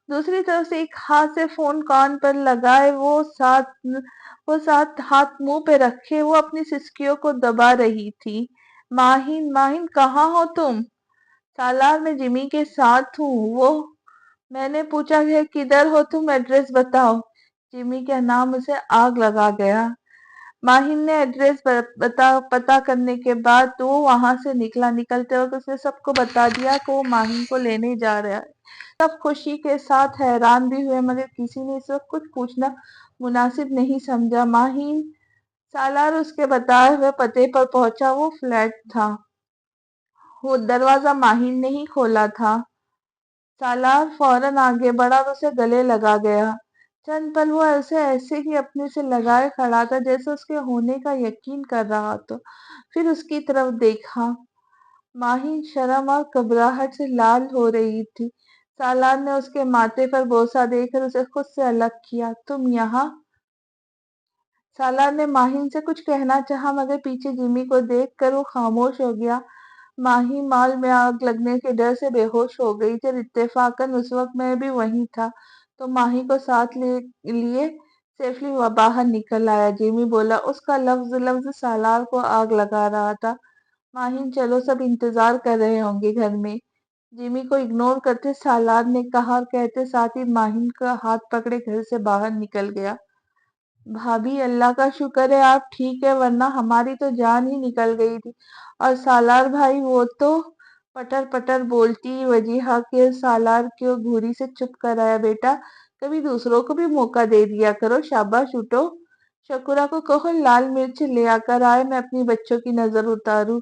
S1: دوسری طرف سے ایک ہاتھ سے فون کان پر لگائے، وہ ساتھ ہاتھ منہ پہ رکھے وہ اپنی سسکیوں کو دبا رہی تھی۔ ماہین، ماہین کہاں ہو تم؟ سالار، میں جمی کے ساتھ ہوں۔ میں نے پوچھا کہ کدھر ہو تم، ایڈریس بتاؤ۔ جمی کا نام اسے آگ لگا گیا۔ ماہین نے ایڈریس پتا کرنے کے بعد وہ وہاں سے نکلا۔ نکلتے وقت اس نے سب کو بتا دیا کہ وہ ماہین کو لینے جا رہا ہے۔ سب خوشی کے ساتھ حیران بھی ہوئے، مگر کسی نے اس وقت کچھ پوچھنا مناسب نہیں سمجھا۔ ماہین؟ سالار اس کے بتائے ہوئے پتے پر پہنچا۔ وہ فلیٹ تھا۔ وہ دروازہ ماہین نے ہی کھولا تھا۔ سالار فوراً آگے بڑھا اور اسے گلے لگا گیا۔ چند پل وہ ایسے ہی اپنے سے لگائے کھڑا تھا جیسے اس کے ہونے کا یقین کر رہا تو پھر اس کی طرف دیکھا۔ ماہین شرم اور گھبراہٹ سے لال ہو رہی تھی۔ سالار نے اس کے ماتھے پر بوسہ دے کر اسے خود سے الگ کیا۔ تم یہاں؟ سالار نے ماہین سے کچھ کہنا چاہا، مگر پیچھے جمی کو دیکھ کر وہ خاموش ہو گیا۔ ماہی مال میں آگ لگنے کے ڈر سے بے ہوش ہو گئی تھی اور اتفاقاً اس وقت میں بھی وہیں تھا، تو ماہی کو ساتھ لیے سیفلی باہر نکل آیا۔ جیمی بولا، اس کا لفظ لفظ سالار کو آگ لگا رہا تھا۔ ماہین، چلو، سب انتظار کر رہے ہوں گے گھر میں۔ جیمی کو اگنور کرتے سالار نے کہا اور کہتے ساتھ ہی ماہین کا ہاتھ پکڑے گھر سے باہر نکل گیا۔ بھابھی، اللہ کا شکر ہے آپ ٹھیک ہے، ورنہ ہماری تو جان ہی نکل گئی تھی۔ اور سالار بھائی، وہ تو پٹر پٹر بولتی وجیہہ کے سالار کو گھوری سے چپ کرایا۔ بیٹا، کبھی دوسروں کو بھی موقع دے دیا کرو، شاباش، اٹھو۔ شکورہ کو کہو لال مرچ لے آ کر آئے، میں اپنی بچوں کی نظر اتاروں۔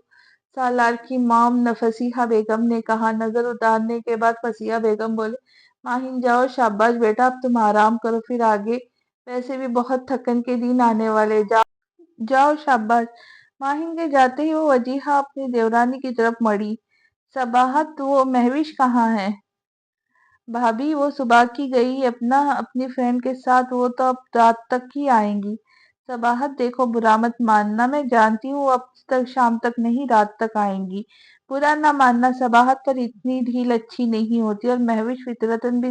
S1: سالار کی مام فصیحہ بیگم نے کہا۔ نظر اتارنے کے بعد فصیحہ بیگم بولے، ماہین جاؤ، شاباش بیٹا، اب تم آرام کرو، پھر آگے ویسے بھی بہت تھکن کے دن آنے والے، جاؤ، شاباش۔ ماہین کے جاتے ہی وہ وجیہہ اپنی دیورانی کی طرف مڑی۔ صباحت، وہ مہوش کہاں ہے؟ بھابھی، وہ صبح کی گئی اپنی فرینڈ کے ساتھ، وہ تو اب رات تک ہی آئیں گی۔ صباحت، دیکھو، برا مت ماننا، میں جانتی ہوں وہ اب تک شام تک نہیں رات تک آئیں گی۔ برا نہ ماننا صباحت، پر اتنی ڈھیل اچھی نہیں ہوتی، اور مہوش فطرتاً بھی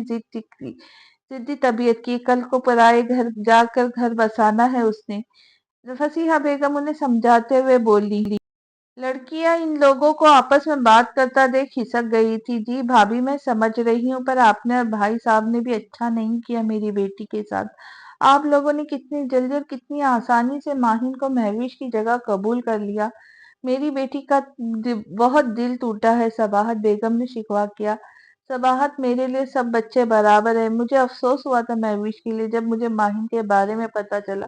S1: ضدی طبیعت کی، کل کو پرائے گھر جا کر گھر بسانا ہے اس نے۔ فصیحہ بیگم انہیں سمجھاتے ہوئے بولی۔ لڑکیاں ان لوگوں کو آپس میں بات کرتا دیکھ کھسک گئی تھی۔ جی بھابھی، میں سمجھ رہی ہوں، پر آپ نے اور بھائی صاحب نے بھی اچھا نہیں کیا میری بیٹی کے ساتھ۔ آپ لوگوں نے کتنی جلدی اور کتنی آسانی سے ماہین کو مہوش کی جگہ قبول کر لیا۔ میری بیٹی کا بہت دل ٹوٹا ہے، صباحت بیگم نے شکوہ کیا۔ صباحت، میرے لیے سب بچے برابر ہیں، مجھے افسوس ہوا تھا مہوش کے لیے جب مجھے ماہین کے بارے میں پتا چلا،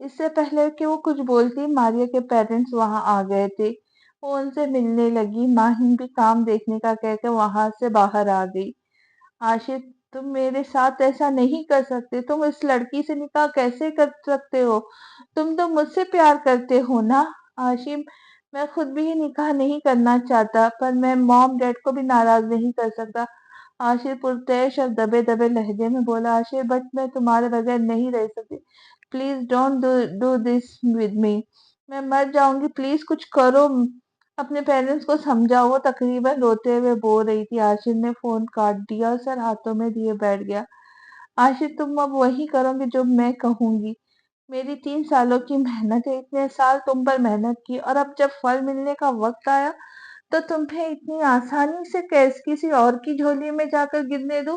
S1: اس سے پہلے کہ وہ کچھ بولتی ماریا کے پیرنٹس وہاں آ گئے تھے۔ وہ ان سے ملنے لگی، ماہین بھی کام دیکھنے کا کہہ کے وہاں سے باہر آ گئی۔ عاشق، تم میرے ساتھ ایسا نہیں کر سکتے، تم اس لڑکی سے نکاح کیسے کر سکتے ہو؟ تم تو مجھ سے پیار کرتے ہو نا؟ عاشق، میں خود بھی یہ نکاح نہیں کرنا چاہتا، پر میں موم ڈیڈ کو بھی ناراض نہیں کر سکتا۔ عاشق پرتعش اور دبے دبے لہجے میں بولا، عاشق بٹ میں تمہارے بغیر نہیں رہ سکتی، please don't do this with me, میں مر جاؤں گی، پلیز کچھ کرو، اپنے پیرنٹس کو سمجھاؤ۔ وہ تقریباً روتے ہوئے بول رہی تھی۔ عاشق نے فون کاٹ دیا اور سر ہاتھوں میں دیے بیٹھ گیا۔ عاشق، تم اب وہی کرو گے جو میں کہوں گی، میری 3 سالوں کی محنت ہے، اتنے سال تم پر محنت کی، اور اب جب پھل ملنے کا وقت آیا تو تمہیں اتنی آسانی سے کسی اور کی جھولی میں جا کر گرنے دوں؟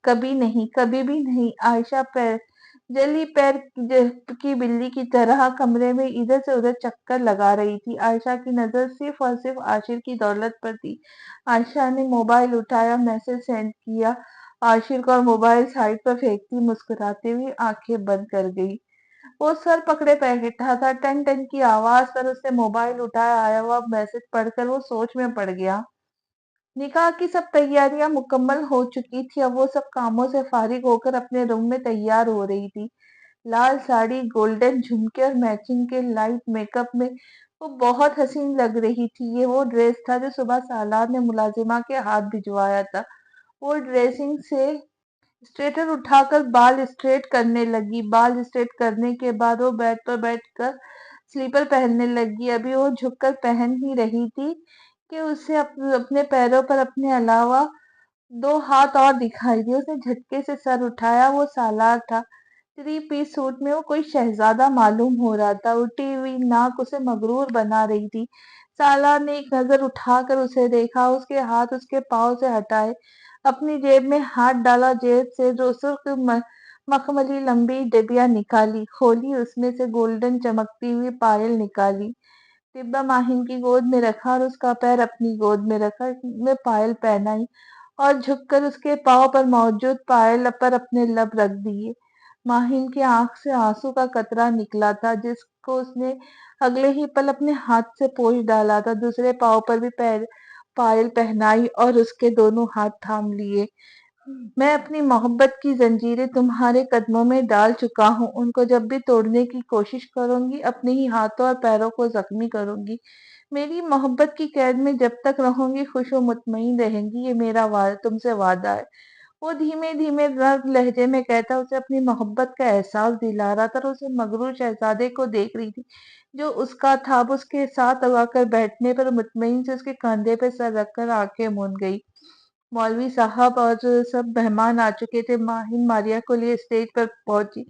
S1: کبھی نہیں، کبھی بھی نہیں۔ عائشہ جلی پیر کی بلی کی طرح کمرے میں ادھر سے ادھر چکر لگا رہی تھی۔ عائشہ کی نظر صرف اور صرف عاشق کی دولت پر تھی۔ عائشہ نے موبائل اٹھایا، میسج سینڈ کیا، عاشق اور موبائل سائڈ پر پھینکتی مسکراتے ہوئی آنکھیں بند کر گئی۔ وہ سر پکڑے بیٹھا تھا، ٹن ٹن کی آواز پر اس نے موبائل اٹھایا، آیا ہوا میسج پڑھ کر وہ سوچ میں پڑ گیا۔ نکاح کی سب تیاریاں مکمل ہو چکی تھی، اب وہ سب کاموں سے فارغ ہو کر اپنے روم میں تیار ہو رہی تھی۔ لال ساڑی، گولڈن جھمکے اور میچنگ کے لائٹ میک اپ میں وہ بہت حسین لگ رہی تھی۔ یہ وہ ڈریس تھا جو صبح سالار نے ملازمہ کے ہاتھ بھجوایا تھا۔ وہ ڈریسنگ سے اسٹریٹر اٹھا کر بال اسٹریٹ کرنے لگی۔ بال اسٹریٹ کرنے کے بعد وہ بیڈ پر بیٹھ کر سلیپر پہننے لگی۔ ابھی وہ جھک کر پہن ہی رہی تھی کہ اسے اپنے پیروں پر اپنے علاوہ 2 ہاتھ اور دکھائی دیے۔ اس نے جھٹکے سے سر اٹھایا، وہ سالار تھا۔ 3 پیس سوٹ میں وہ کوئی شہزادہ معلوم ہو رہا تھا۔ اٹھی ہوئی ناک اسے مغرور بنا رہی تھی۔ سالار نے ایک نظر اٹھا کر اسے دیکھا، اس کے ہاتھ اس کے پاؤں سے ہٹائے، اپنی جیب میں ہاتھ ڈالا، جیب سے جو سرخ مخملی لمبی ڈبیا نکالی، کھولی، اس میں سے گولڈن چمکتی ہوئی پائل نکالی، ڈبہ ماہین کی گود میں رکھا اور اس کا پیر اپنی گود میں رکھا، میں پائل پہنائی اور جھک کر اس کے پاؤں پر موجود پائل پر اپنے لب رکھ دیے۔ ماہین کی آنکھ سے آنسو کا قطرہ نکلا تھا، جس کو اس نے اگلے ہی پل اپنے ہاتھ سے پوچھ ڈالا تھا۔ دوسرے پاؤں پر بھی پائل پہنائی اور اس کے دونوں ہاتھ تھام لیے۔ میں اپنی محبت کی زنجیریں تمہارے قدموں میں ڈال چکا ہوں، ان کو جب بھی توڑنے کی کوشش کروں گی اپنے ہی ہاتھوں اور پیروں کو زخمی کروں گی۔ میری محبت کی قید میں جب تک رہوں گی خوش و مطمئن رہیں گی، یہ میرا تم سے وعدہ ہے۔ وہ دھیمے دھیمے نرم لہجے میں کہتا اسے اپنی محبت کا احساس دلا رہا تھا، اور اسے مغرور شہزادے کو دیکھ رہی تھی جو اس کا تھا۔ اب اس کے ساتھ آ کر بیٹھنے پر مطمئن سے اس کے کندھے پہ سر رکھ کر آنکھیں موند گئی۔ مولوی صاحب اور سب مہمان آ چکے تھے۔ ماہین ماریا کو لیے اسٹیج پر پہنچی۔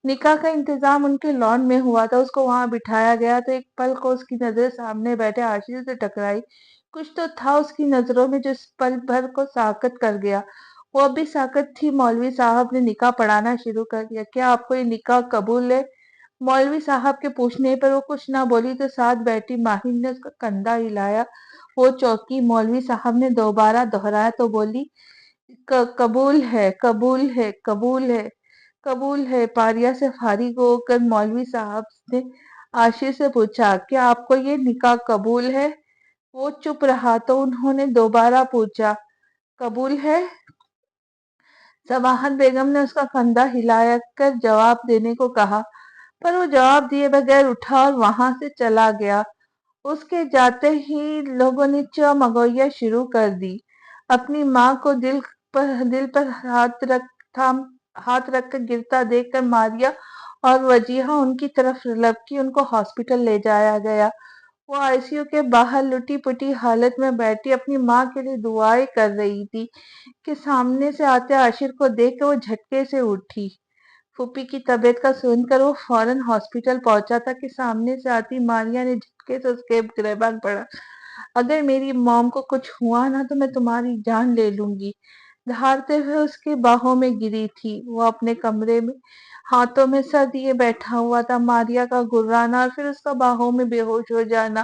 S1: نکاح کا انتظام ان کے لان میں ہوا تھا، اس کو وہاں بٹھایا گیا تو ایک پل کو اس کی نظر سامنے بیٹھے عاشق سے ٹکرائی۔ کچھ تو تھا اس کی نظروں میں جو اس پل بھر کو ساکت کر گیا۔ وہ اب بھی ساکت تھی۔ مولوی صاحب نے نکاح پڑھانا شروع کر دیا۔ کیا آپ کو یہ نکاح قبول ہے؟ مولوی صاحب کے پوچھنے پر وہ کچھ نہ بولی تو ساتھ بیٹھی ماہین نے اس کا کندھا ہلایا، وہ چونکی۔ مولوی صاحب نے دوبارہ دہرایا تو بولی، قبول ہے، قبول ہے، قبول ہے، قبول ہے۔ پاریا سے فارغ ہو کر مولوی صاحب نے عاشق سے پوچھا، کیا آپ کو یہ نکاح قبول ہے؟ وہ چپ رہا تو انہوں نے دوبارہ پوچھا، قبول ہے؟ سماحت بیگم نے اس کا کندھا ہلا کر جواب دینے کو کہا، پر وہ جواب دیے بغیر اٹھا اور وہاں سے چلا گیا۔ اس کے جاتے ہی لوگوں نے چو مگویاں شروع کر دی۔ اپنی ماں کو دل پر ہاتھ رکھ کر گرتا دیکھ کر ماریا اور وجیہہ ان کی طرف لپکی، ان کو ہاسپٹل لے جایا گیا۔ وہ آئی سی یو کے باہر لٹی پٹی حالت میں بیٹھی اپنی ماں کے لیے دعائیں کر رہی تھی کہ سامنے سے آتے عاشق کو دیکھ کے وہ جھٹکے سے اٹھی۔ پھوپھی کی طبیعت کا سن کر وہ فوراً ہاسپٹل پہنچا تھا کہ سامنے سے آتی ماریا نے جھٹکے سے اس کے گریبان پڑا۔ اگر میری موم کو کچھ ہوا نا تو میں تمہاری جان لے لوں گی، دھاڑتے ہوئے اس کی باہوں میں گری تھی۔ وہ اپنے کمرے میں ہاتھوں میں سر دیے بیٹھا ہوا تھا۔ ماریا کا گرانا اور پھر اس کا باہوں میں بے ہوش ہو جانا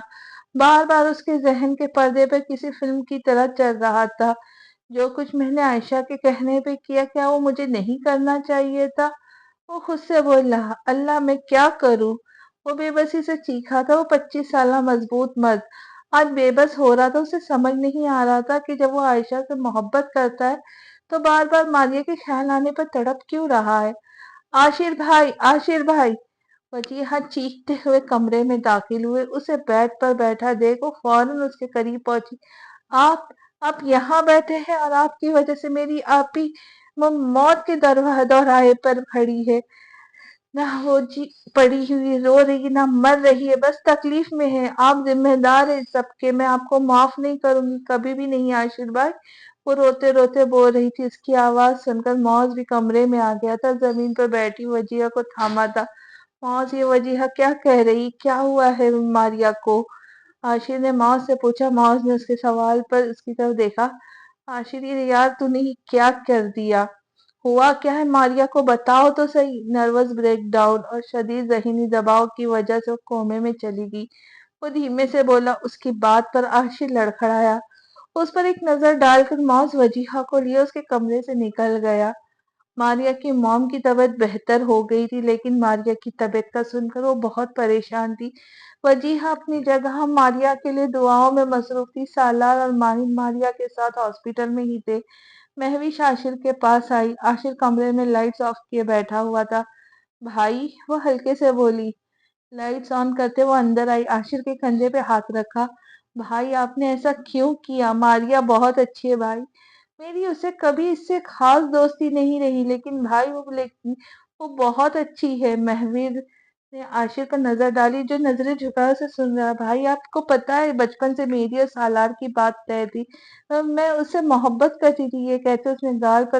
S1: بار بار اس کے ذہن کے پردے پر کسی فلم کی طرح چل رہا تھا۔ جو کچھ میں نے عائشہ کے کہنے پہ کیا، کیا وہ مجھے نہیں کرنا چاہیے تھا؟ وہ خود سے بول رہا، اللہ میں کیا کروں؟ وہ بے بسی سے چیخا تھا۔ وہ 25 سالہ مضبوط مرد آج بے بس ہو رہا تھا۔ اسے سمجھ نہیں آ رہا تھا کہ جب وہ عائشہ سے محبت کرتا ہے تو بار بار ماریہ کے خیال آنے پر تڑپ کیوں رہا ہے۔ عاشر بھائی، عاشر بھائی! وجیہہ چیختے ہوئے کمرے میں داخل ہوئے۔ اسے بیڈ پر بیٹھا دیکھ وہ فوراً اس کے قریب پہنچی۔ آپ آپ یہاں بیٹھے ہیں اور آپ کی وجہ سے میری آپی موت کے دوراہے پر کھڑی ہے۔ نہ وہ پڑی ہوئی رو رہی نہ مر رہی ہے، بس تکلیف میں ہے۔ آپ ذمہ دار ہیں سب کے، میں آپ کو معاف نہیں کروں گی، کبھی بھی نہیں عاشر بھائی۔ وہ روتے روتے بول رہی تھی۔ اس کی آواز سن کر معاذ بھی کمرے میں آ گیا تھا، زمین پر بیٹھی وجیہہ کو تھاما تھا۔ معاذ، یہ وجیہہ کیا کہہ رہی؟ کیا ہوا ہے ماریہ کو؟ عاشر نے معاذ سے پوچھا۔ معاذ نے اس کے سوال پر اس کی طرف دیکھا۔ عاشر، یار تو نے کیا کر دیا؟ ہوا کیا ہے ماریہ کو بتاؤ تو صحیح۔ نروس بریک ڈاؤن اور شدید ذہنی دباؤ کی وجہ سے وہ کومے میں چلی گئی، وہ دھیمے سے بولا۔ اس کی بات پر عاشر لڑکھڑایا۔ اس پر ایک نظر ڈال کر معاذ وجیہہ کو لیے اس کے کمرے سے نکل گیا۔ ماریہ کی موم کی طبیعت بہتر ہو گئی تھی، لیکن ماریہ کی طبیعت کا سن کر وہ بہت پریشان تھی۔ وجیہہ اپنی جگہ ماریہ کے لیے دعاؤں میں مصروف تھی۔ سالار اور ماہین ماریہ کے ساتھ ہاسپٹل میں ہی تھے۔ مہوش عاشر کے پاس آئی۔ عاشر کمرے میں لائٹس آف کیے بیٹھا ہوا تھا۔ بھائی، وہ ہلکے سے بولی۔ لائٹس آن کرتے وہ اندر آئی، عاشر کے کندھے پہ ہاتھ رکھا۔ بھائی، آپ نے ایسا کیوں کیا؟ ماریہ بہت اچھی ہے بھائی، میری اسے کبھی اس سے خاص دوستی نہیں رہی، لیکن بھائی وہ بہت اچھی ہے۔ مہوش نے عاشر پر نظر ڈالی جو نظریں جھکا اسے سن رہا۔ بھائی، آپ کو پتا ہے بچپن سے میری اور سالار کی بات طے تھی، میں اس سے محبت کرتی تھی۔ یہ کہتے اس نے گال پر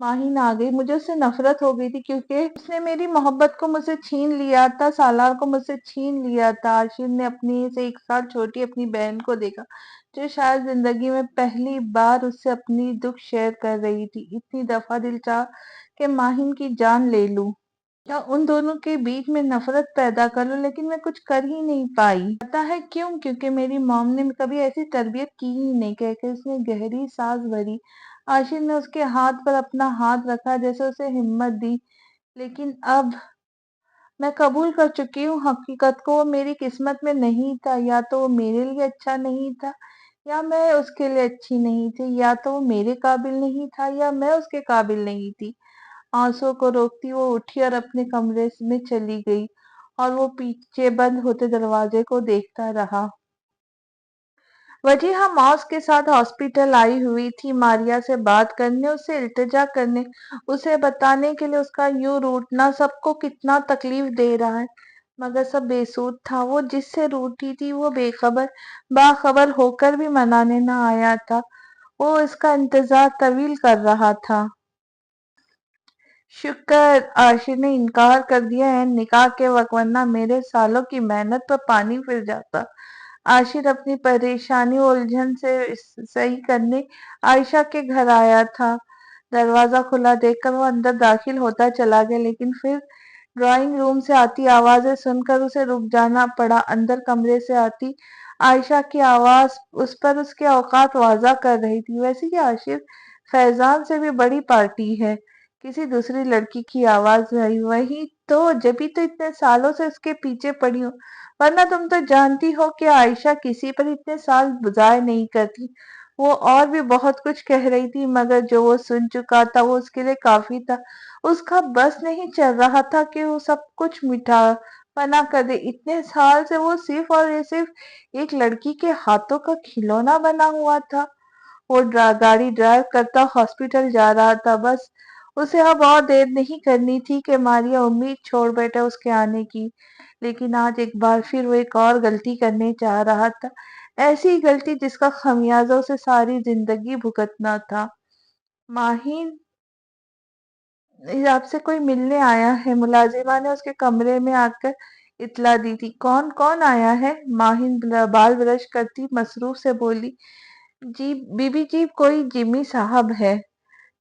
S1: ماہین آ گئی۔ مجھے اس سے نفرت ہو گئی تھی کیونکہ اس نے میری محبت کو مجھ سے چھین لیا تھا، سالار کو مجھ سے چھین لیا تھا۔ عاشر نے اپنی سے 1 سال چھوٹی اپنی بہن کو دیکھا جو شاید زندگی میں پہلی بار اس سے اپنی دکھ شیئر کر رہی تھی۔ اتنی دفعہ دل چاہا کہ ماہین کی جان لے لوں یا ان دونوں کے بیچ میں نفرت پیدا کر لوں، لیکن میں کچھ کر ہی نہیں پائی۔ پتا ہے کیوں؟ کیونکہ میری موم نے کبھی ایسی تربیت کی ہی نہیں، کہہ کے اس نے گہری سانس بھری۔ عاشر نے اس کے ہاتھ پر اپنا ہاتھ رکھا جیسے اسے ہمت دی۔ لیکن اب میں قبول کر چکی ہوں حقیقت کو، وہ میری قسمت میں نہیں تھا۔ یا تو وہ میرے لیے اچھا نہیں تھا یا میں اس کے لیے اچھی نہیں تھی، یا تو وہ میرے قابل نہیں تھا یا میں اس کے قابل نہیں تھی۔ آنسوں کو روکتی وہ اٹھی اور اپنے کمرے میں چلی گئی اور وہ پیچھے بند ہوتے دروازے کو دیکھتا رہا۔ وجیہہ معاذ کے ساتھ ہاسپٹل آئی ہوئی تھی، ماریہ سے بات کرنے، اس سے التجا کرنے، اسے بتانے کے لیے اس کا یوں روٹنا سب کو کتنا تکلیف دے رہا ہے، مگر سب بے سود تھا۔ وہ جس سے روٹھی تھی وہ باخبر ہو کر بھی منانے نہ آیا تھا۔ وہ اس کا انتظار طویل کر رہا تھا۔ شکر عاشر نے انکار کر دیا ہے نکاح کے وقت، ورنہ میرے سالوں کی محنت پر پانی پھر جاتا۔ عاشر اپنی پریشانی و الجھن سے صحیح کرنے عائشہ کے گھر آیا تھا۔ دروازہ کھلا دیکھ کر وہ اندر داخل ہوتا چلا گیا، لیکن پھر ڈرائنگ روم سے آتی آوازیں سن کر اسے رک جانا پڑا۔ اندر کمرے سے آتی عائشہ کی آواز اس پر اس کے اوقات واضح کر رہی تھی۔ ویسے یہ عاشر فیضان سے بھی بڑی پارٹی ہے، کسی دوسری لڑکی کی آواز آئی۔ وہی تو، جبھی تو اتنے سالوں سے اس کے پیچھے پڑی ہوں، ورنہ تم تو جانتی ہو کہ عائشہ کسی پر اتنے سال ضائع نہیں کرتی۔ وہ اور بھی بہت کچھ کہہ رہی تھی، مگر جو وہ سن چکا تھا وہ اس کے لیے کافی تھا۔ اس کا بس نہیں چل رہا تھا کہ وہ سب کچھ مٹھا پنا کر دے۔ اتنے سال سے وہ صرف اور صرف ایک لڑکی کے ہاتھوں کا کھلونا بنا ہوا تھا۔ وہ گاڑی ڈرائیو کرتا ہاسپٹل جا رہا تھا، بس اسے اب اور دیر نہیں کرنی تھی کہ ماریہ امید چھوڑ بیٹھے اس کے آنے کی۔ لیکن آج ایک بار پھر وہ ایک اور غلطی کرنے جا رہا تھا، ایسی غلطی جس کا خمیازہ اسے ساری زندگی بھگتنا تھا۔ ماہین، آپ سے کوئی ملنے آیا ہے، ملازمہ نے اس کے کمرے میں آ کر اطلاع دی تھی۔ کون آیا ہے؟ ماہین بال برش کرتی مصروف سے بولی۔ جی بی بی جی، کوئی جمی صاحب ہے۔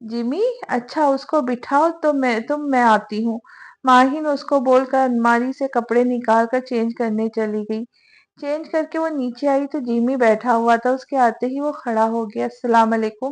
S1: جمی؟ اچھا، اس کو بٹھاؤ تو میں آتی ہوں۔ ماہین اس کو بول کر الماری سے کپڑے نکال کر چینج کرنے چلی گئی۔ چینج کر کے وہ نیچے آئی تو جمی بیٹھا ہوا تھا۔ اس کے آتے ہی وہ کھڑا ہو گیا۔ السلام علیکم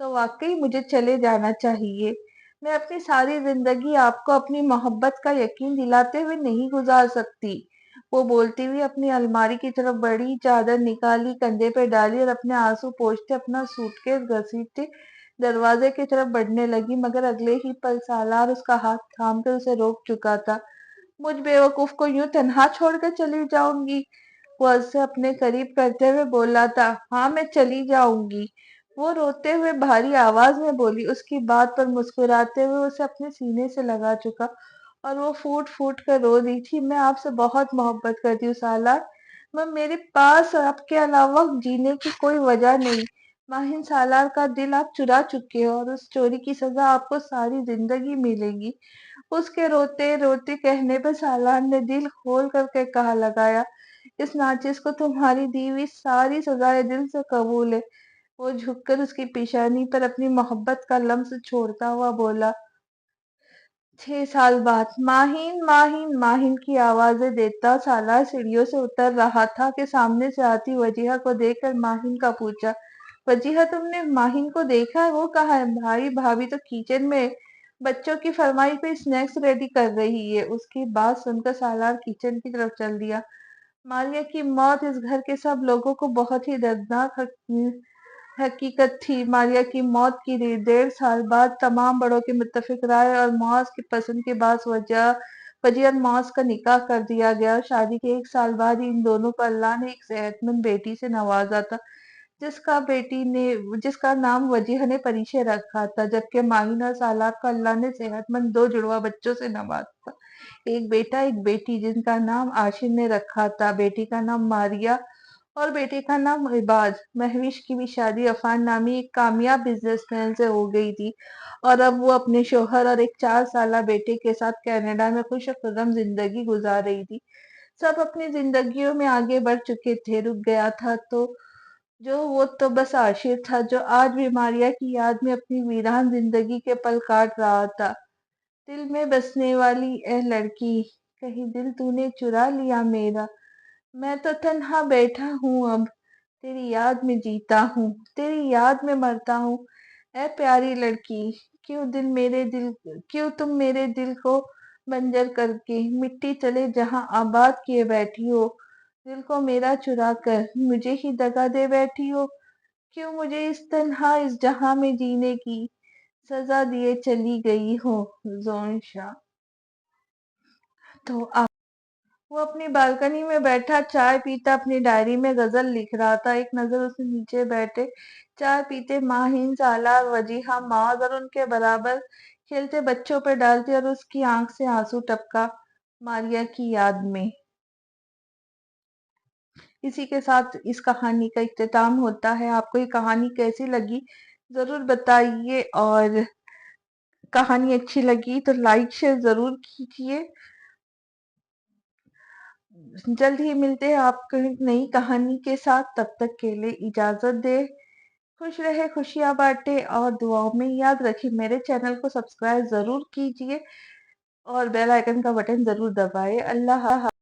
S1: تو واقعی مجھے چلے جانا چاہیے۔ میں اپنی ساری زندگی آپ کو اپنی محبت کا یقین دلاتے ہوئے نہیں گزار سکتی، وہ بولتی ہوئی اپنی الماری کی طرف بڑی، چادر نکالی، کندھے پہ ڈالی اور اپنے آنسو پوچھتے اپنا سوٹ کیس گھسیٹتے دروازے کی طرف بڑھنے لگی، مگر اگلے ہی پل سالار اس کا ہاتھ تھام کر اسے روک چکا تھا۔ مجھ بیوقوف کو یوں تنہا چھوڑ کر چلی جاؤں گی؟ وہ اسے اپنے قریب کرتے ہوئے بولا تھا۔ ہاں، میں چلی جاؤں گی، وہ روتے ہوئے بھاری آواز میں بولی۔ اس کی بات پر مسکراتے ہوئے اسے اپنے سینے سے لگا چکا اور وہ پھوٹ پھوٹ کر رو رہی تھی۔ میں آپ سے بہت محبت کرتی ہوں سالار، میرے پاس آپ کے علاوہ جینے کی کوئی وجہ نہیں۔ ماہن سالار کا دل آپ چرا چکے ہو اور اس چوری کی سزا آپ کو ساری زندگی ملے گی۔ اس کے روتے روتے کہنے پہ سالار نے دل کھول کر کے کہا لگایا، اس ناچس کو تمہاری دی ہوئی ساری سزائے دل سے قبول ہے۔ وہ جھک کر اس کی پیشانی پر اپنی محبت کا لمس چھوڑتا ہوا بولا۔ 6 سال بعد ماہین ماہین ماہین کی آوازیں دیتا سالار سیڑھیوں سے اتر رہا تھا کہ سامنے سے آتی وجیہہ کو دیکھ کر ماہین کا پوچھا، وجیہہ تم نے ماہین کو دیکھا ہے؟ وہ کہاں ہے؟ بھائی بھابھی تو کچن میں بچوں کی فرمائی پہ اسنیکس ریڈی کر رہی ہے۔ اس کی بات سن کر سالار کچن کی طرف چل دیا۔ ماریہ کی موت اس گھر کے سب لوگوں کو بہت ہی دردناک حقیقت تھی۔ ماریہ کی موت کی 1.5 سال بعد تمام بڑوں کی متفق رائے اور معاذ کی پسند کے باعث وجیہ اور معاذ کا نکاح کر دیا گیا۔ شادی کے 1 سال بعد ہی ان دونوں کو اللہ نے ایک صحت مند بیٹی سے نوازا تھا، جس کا نام وجیہہ نے پریشے رکھا تھا، جبکہ ماہین اور سالار کو اللہ نے صحت مند 2 جڑواں بچوں سے نوازا تھا، ایک بیٹا ایک بیٹی، جن کا نام عاشر نے رکھا تھا۔ بیٹی کا نام ماریہ اور بیٹے کا نام عباد۔ مہوش کی بھی شادی عفان نامی ایک کامیاب بزنس مین سے ہو گئی تھی اور اب وہ اپنے شوہر اور ایک 4 سالہ بیٹے کے ساتھ کینیڈا میں خوش خرم زندگی گزار رہی تھی۔ سب اپنی زندگیوں میں آگے بڑھ چکے تھے، رک گیا تھا وہ تو بس عاشر تھا، جو آج بھی ماریہ کی یاد میں اپنی ویران زندگی کے پل کاٹ رہا تھا۔ دل میں بسنے والی اے لڑکی، کہیں دل تو نے چرا لیا میرا؟ میں تو تنہا بیٹھا ہوں، اب تیری یاد میں جیتا ہوں، تیری یاد میں مرتا ہوں۔ اے پیاری لڑکی، کیوں تم میرے دل کو بنجر کر کے مٹی تلے جہاں آباد کیے بیٹھی ہو؟ دل کو میرا چرا کر مجھے ہی دغا دے بیٹھی ہو؟ کیوں مجھے اس تنہا اس جہاں میں جینے کی سزا دیے چلی گئی ہو؟ زون شاہ۔ تو وہ اپنی بالکنی میں بیٹھا چائے پیتا اپنی ڈائری میں غزل لکھ رہا تھا۔ ایک نظر اسے نیچے بیٹھے چائے پیتے ماہین، سالار، وجیہہ، معاذ اور ان کے برابر کھیلتے بچوں پہ ڈالتی اور اس کی آنکھ سے آنسو ٹپکا ماریہ کی یاد میں۔ اسی کے ساتھ اس کہانی کا اختتام ہوتا ہے۔ آپ کو یہ کہانی کیسی لگی ضرور بتائیے، اور کہانی اچھی لگی تو لائک شیئر ضرور کیجیے۔ جلد ہی ملتے ہیں آپ کو ایک نئی کہانی کے ساتھ، تب تک کے لیے اجازت دے۔ خوش رہے، خوشیاں بانٹے اور دعاؤں میں یاد رکھیں۔ میرے چینل کو سبسکرائب ضرور کیجیے اور بیل آئیکن کا بٹن ضرور دبائے۔ اللہ حافظ۔